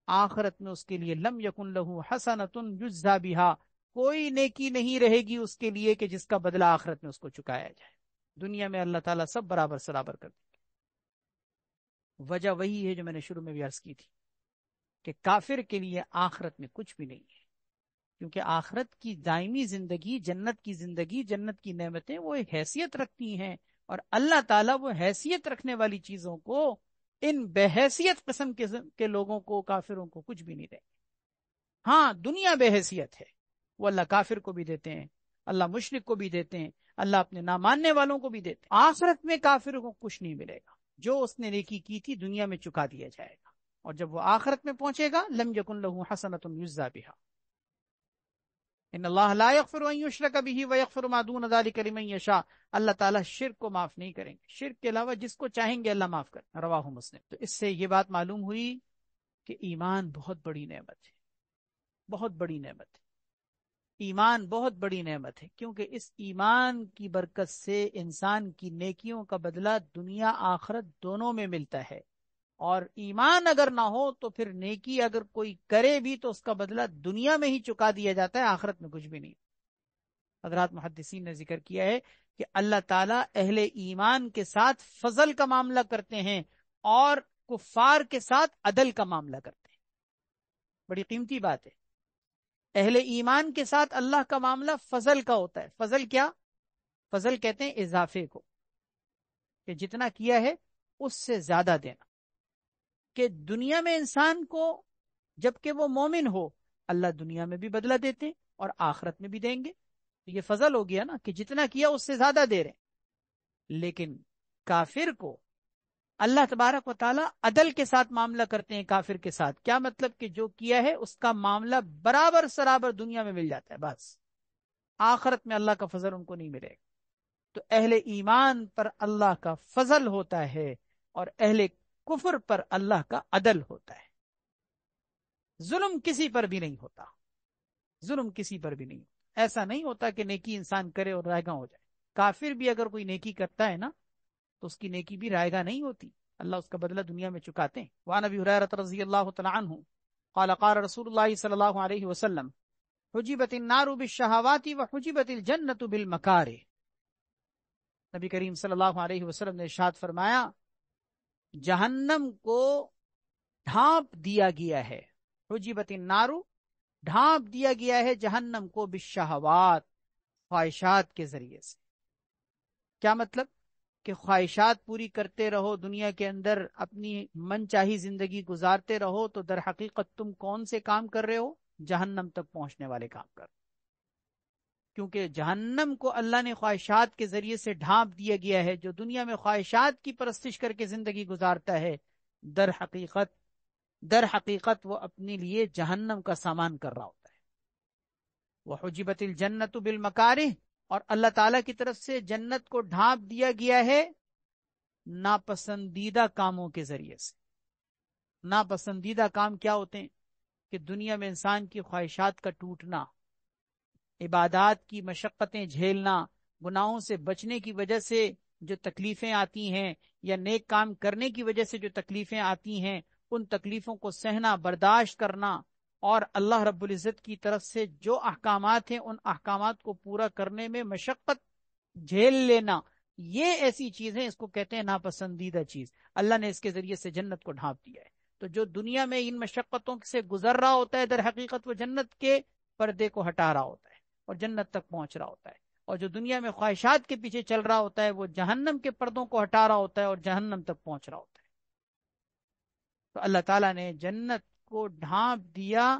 B: آخرت میں اس کے لیے لم یکن لہ حسنۃ یجزیٰ بہا، کوئی نیکی نہیں رہے گی اس کے لیے کہ جس کا بدلہ آخرت میں اس کو چکایا جائے. دنیا میں اللہ تعالیٰ سب برابر سرابر کر دیں گے. وجہ وہی ہے جو میں نے شروع میں بھی عرض کی تھی کہ کافر کے لیے آخرت میں کچھ بھی نہیں ہے، کیونکہ آخرت کی دائمی زندگی، جنت کی زندگی، جنت کی نعمتیں وہ ایک حیثیت رکھتی ہیں، اور اللہ تعالیٰ وہ حیثیت رکھنے والی چیزوں کو ان بے حیثیت قسم کے لوگوں کو، کافروں کو کچھ بھی نہیں دیں. ہاں دنیا بے حیثیت ہے، وہ اللہ کافر کو بھی دیتے ہیں، اللہ مشرک کو بھی دیتے ہیں، اللہ اپنے نہ ماننے والوں کو بھی دیتے ہیں. آخرت میں کافر کو کچھ نہیں ملے گا، جو اس نے نیکی کی تھی دنیا میں چکا دیا جائے گا، اور جب وہ آخرت میں پہنچے گا لم یکن لہ حسنۃ یجزی بہا. ان اللہ لا یغفر ان یشرک بہ ویغفر ما دون ذلک لمن یشاء. اللہ تعالیٰ شرک کو معاف نہیں کریں گے، شرک کے علاوہ جس کو چاہیں گے اللہ معاف کریں. رواہ مسلم. تو اس سے یہ بات معلوم ہوئی کہ ایمان بہت بڑی نعمت ہے، بہت بڑی نعمت ہے. ایمان بہت بڑی نعمت ہے، کیونکہ اس ایمان کی برکت سے انسان کی نیکیوں کا بدلہ دنیا آخرت دونوں میں ملتا ہے. اور ایمان اگر نہ ہو تو پھر نیکی اگر کوئی کرے بھی تو اس کا بدلہ دنیا میں ہی چکا دیا جاتا ہے، آخرت میں کچھ بھی نہیں. حضرات محدثین نے ذکر کیا ہے کہ اللہ تعالیٰ اہل ایمان کے ساتھ فضل کا معاملہ کرتے ہیں اور کفار کے ساتھ عدل کا معاملہ کرتے ہیں. بڑی قیمتی بات ہے. اہل ایمان کے ساتھ اللہ کا معاملہ فضل کا ہوتا ہے. فضل کیا؟ فضل کہتے ہیں اضافے کو، کہ جتنا کیا ہے اس سے زیادہ دینا. کہ دنیا میں انسان کو جبکہ وہ مومن ہو اللہ دنیا میں بھی بدلہ دیتے اور آخرت میں بھی دیں گے. تو یہ فضل ہو گیا نا کہ جتنا کیا اس سے زیادہ دے رہے ہیں. لیکن کافر کو اللہ تبارک و تعالیٰ عدل کے ساتھ معاملہ کرتے ہیں. کافر کے ساتھ کیا مطلب؟ کہ جو کیا ہے اس کا معاملہ برابر سرابر دنیا میں مل جاتا ہے، بس آخرت میں اللہ کا فضل ان کو نہیں ملے گا. تو اہل ایمان پر اللہ کا فضل ہوتا ہے اور اہل کفر پر اللہ کا عدل ہوتا ہے. ظلم کسی پر بھی نہیں ہوتا، ظلم کسی پر بھی نہیں ہوتا. ایسا نہیں ہوتا کہ نیکی انسان کرے اور رائے گاں ہو جائے. کافر بھی اگر کوئی نیکی کرتا ہے نا تو اس کی نیکی بھی رائے گاں نہیں ہوتی، اللہ اس کا بدلہ دنیا میں چکاتے ہیں. وعن ابی ہریرہ رضی اللہ تعالی عنہ قال قال رسول اللہ صلی اللہ علیہ وسلم حجبت النار بالشہوات وحجبت الجنت بالمکارہ. نبی کریم صلی اللہ علیہ وسلم نے ارشاد فرمایا جہنم کو ڈھانپ دیا گیا ہے، حجبت النار ڈھانپ دیا گیا ہے جہنم کو بالشہوات خواہشات کے ذریعے سے. کیا مطلب؟ کہ خواہشات پوری کرتے رہو دنیا کے اندر، اپنی من چاہی زندگی گزارتے رہو، تو در حقیقت تم کون سے کام کر رہے ہو؟ جہنم تک پہنچنے والے کام کر. کیونکہ جہنم کو اللہ نے خواہشات کے ذریعے سے ڈھانپ دیا گیا ہے. جو دنیا میں خواہشات کی پرستش کر کے زندگی گزارتا ہے در حقیقت وہ اپنے لیے جہنم کا سامان کر رہا ہوتا ہے. وحجبت الجنت بالمکارہ، اور اللہ تعالیٰ کی طرف سے جنت کو ڈھانپ دیا گیا ہے ناپسندیدہ کاموں کے ذریعے سے. ناپسندیدہ کام کیا ہوتے ہیں؟ کہ دنیا میں انسان کی خواہشات کا ٹوٹنا، عبادات کی مشقتیں جھیلنا، گناہوں سے بچنے کی وجہ سے جو تکلیفیں آتی ہیں یا نیک کام کرنے کی وجہ سے جو تکلیفیں آتی ہیں ان تکلیفوں کو سہنا، برداشت کرنا، اور اللہ رب العزت کی طرف سے جو احکامات ہیں ان احکامات کو پورا کرنے میں مشقت جھیل لینا، یہ ایسی چیزیں اس کو کہتے ہیں ناپسندیدہ چیز. اللہ نے اس کے ذریعے سے جنت کو ڈھانپ دیا ہے. تو جو دنیا میں ان مشقتوں سے گزر رہا ہوتا ہے در حقیقت وہ جنت کے پردے کو ہٹا رہا ہوتا ہے اور جنت تک پہنچ رہا ہوتا ہے. اور جو دنیا میں خواہشات کے پیچھے چل رہا ہوتا ہے وہ جہنم کے پردوں کو ہٹا رہا ہوتا ہے اور جہنم تک پہنچ رہا ہوتا ہے. تو اللہ تعالیٰ نے جنت کو ڈھانپ دیا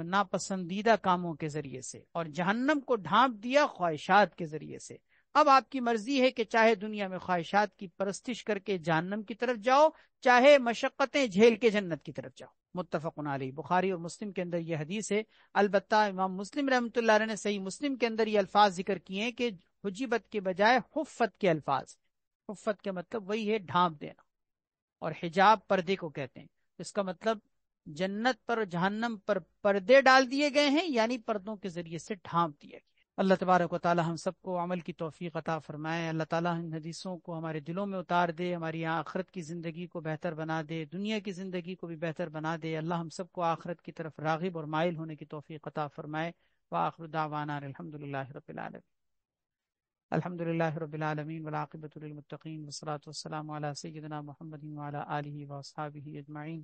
B: ناپسندیدہ کاموں کے ذریعے سے اور جہنم کو ڈھانپ دیا خواہشات کے ذریعے سے. اب آپ کی مرضی ہے کہ چاہے دنیا میں خواہشات کی پرستش کر کے جہنم کی طرف جاؤ، چاہے مشقتیں جھیل کے جنت کی طرف جاؤ. متفق علیہ. بخاری اور مسلم کے اندر یہ حدیث ہے. البتہ امام مسلم رحمۃ اللہ علیہ نے صحیح مسلم کے اندر یہ الفاظ ذکر کیے ہیں کہ حجبت کے بجائے حفت کے الفاظ. حفت کا مطلب وہی ہے ڈھانپ دینا، اور حجاب پردے کو کہتے ہیں. اس کا مطلب جنت پر جہنم پر پردے ڈال دیے گئے ہیں، یعنی پردوں کے ذریعے سے ڈھانپ دیا گیا. اللہ تبارک و تعالی ہم سب کو عمل کی توفیق عطا فرمائے. اللہ تعالی ان حدیثوں کو ہمارے دلوں میں اتار دے، ہماری آخرت کی زندگی کو بہتر بنا دے، دنیا کی زندگی کو بھی بہتر بنا دے. اللہ ہم سب کو آخرت کی طرف راغب اور مائل ہونے کی توفیق عطا فرمائے.
A: وآخر دعوانا الحمدللہ رب العالمین. الحمدللہ رب العالمین والعاقبۃ للمتقین والصلاۃ والسلام علی سیدنا محمد وعلی آلہ واصحابہ اجمعین.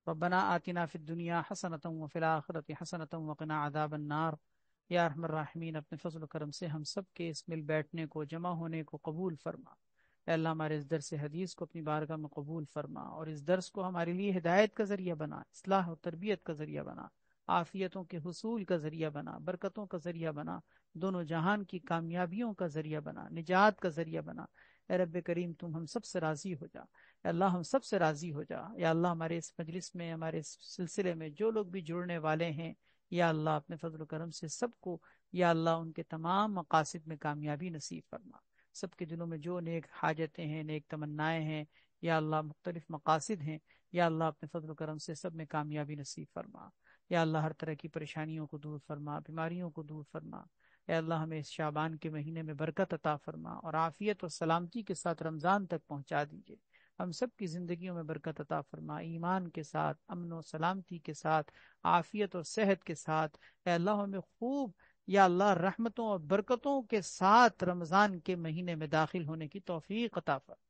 A: ربنا آتنا فی الدنیا حسنۃ وفی الآخرۃ حسنۃ وقنا عذاب النار. یا ارحم الراحمین اپنے فضل و کرم سے ہم سب کے اس مل بیٹھنے کو، جمع ہونے کو قبول فرما. اے اللہ ہمارے اس درس حدیث کو اپنی بارگاہ میں قبول فرما، اور اس درس کو ہمارے لیے ہدایت کا ذریعہ بنا، اصلاح و تربیت کا ذریعہ بنا، عافیتوں کے حصول کا ذریعہ بنا، برکتوں کا ذریعہ بنا، دونوں جہان کی کامیابیوں کا ذریعہ بنا، نجات کا ذریعہ بنا. اے رب کریم تم ہم سب سے راضی ہو جا. اے اللہ ہم سب سے راضی ہو جا. یا اللہ ہمارے اس مجلس میں، ہمارے اس سلسلے میں جو لوگ بھی جڑنے والے ہیں، یا اللہ اپنے فضل و کرم سے سب کو، یا اللہ ان کے تمام مقاصد میں کامیابی نصیب فرما. سب کے دلوں میں جو نیک حاجتیں ہیں، نیک تمنائیں ہیں، یا اللہ مختلف مقاصد ہیں، یا اللہ اپنے فضل و کرم سے سب میں کامیابی نصیب فرما. یا اللہ ہر طرح کی پریشانیوں کو دور فرما، بیماریوں کو دور فرما. اے اللہ ہمیں اس شعبان کے مہینے میں برکت عطا فرما، اور عافیت اور سلامتی کے ساتھ رمضان تک پہنچا دیجیے. ہم سب کی زندگیوں میں برکت عطا فرما، ایمان کے ساتھ، امن و سلامتی کے ساتھ، عافیت اور صحت کے ساتھ. اے اللہ ہمیں خوب، یا اللہ رحمتوں اور برکتوں کے ساتھ رمضان کے مہینے میں داخل ہونے کی توفیق عطا فرما.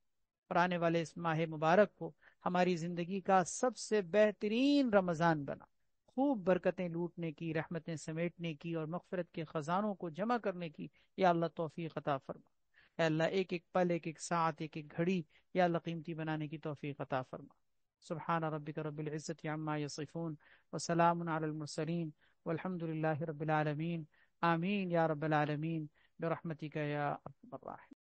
A: اور آنے والے اس ماہ مبارک کو ہماری زندگی کا سب سے بہترین رمضان بنا، خوب برکتیں لوٹنے کی، رحمتیں سمیٹنے کی، اور مغفرت کے خزانوں کو جمع کرنے کی یا اللہ توفیق عطا فرما. اے اللہ ایک ایک پل، ایک ایک ساعت، ایک ایک گھڑی یا اللہ قیمتی بنانے کی توفیق عطا فرما. سبحان ربک رب العزت عما یصفون وسلام علی المرسلین والحمد للہ رب العالمین. آمین یا رب العالمین برحمتک یا ارحم الراحمین.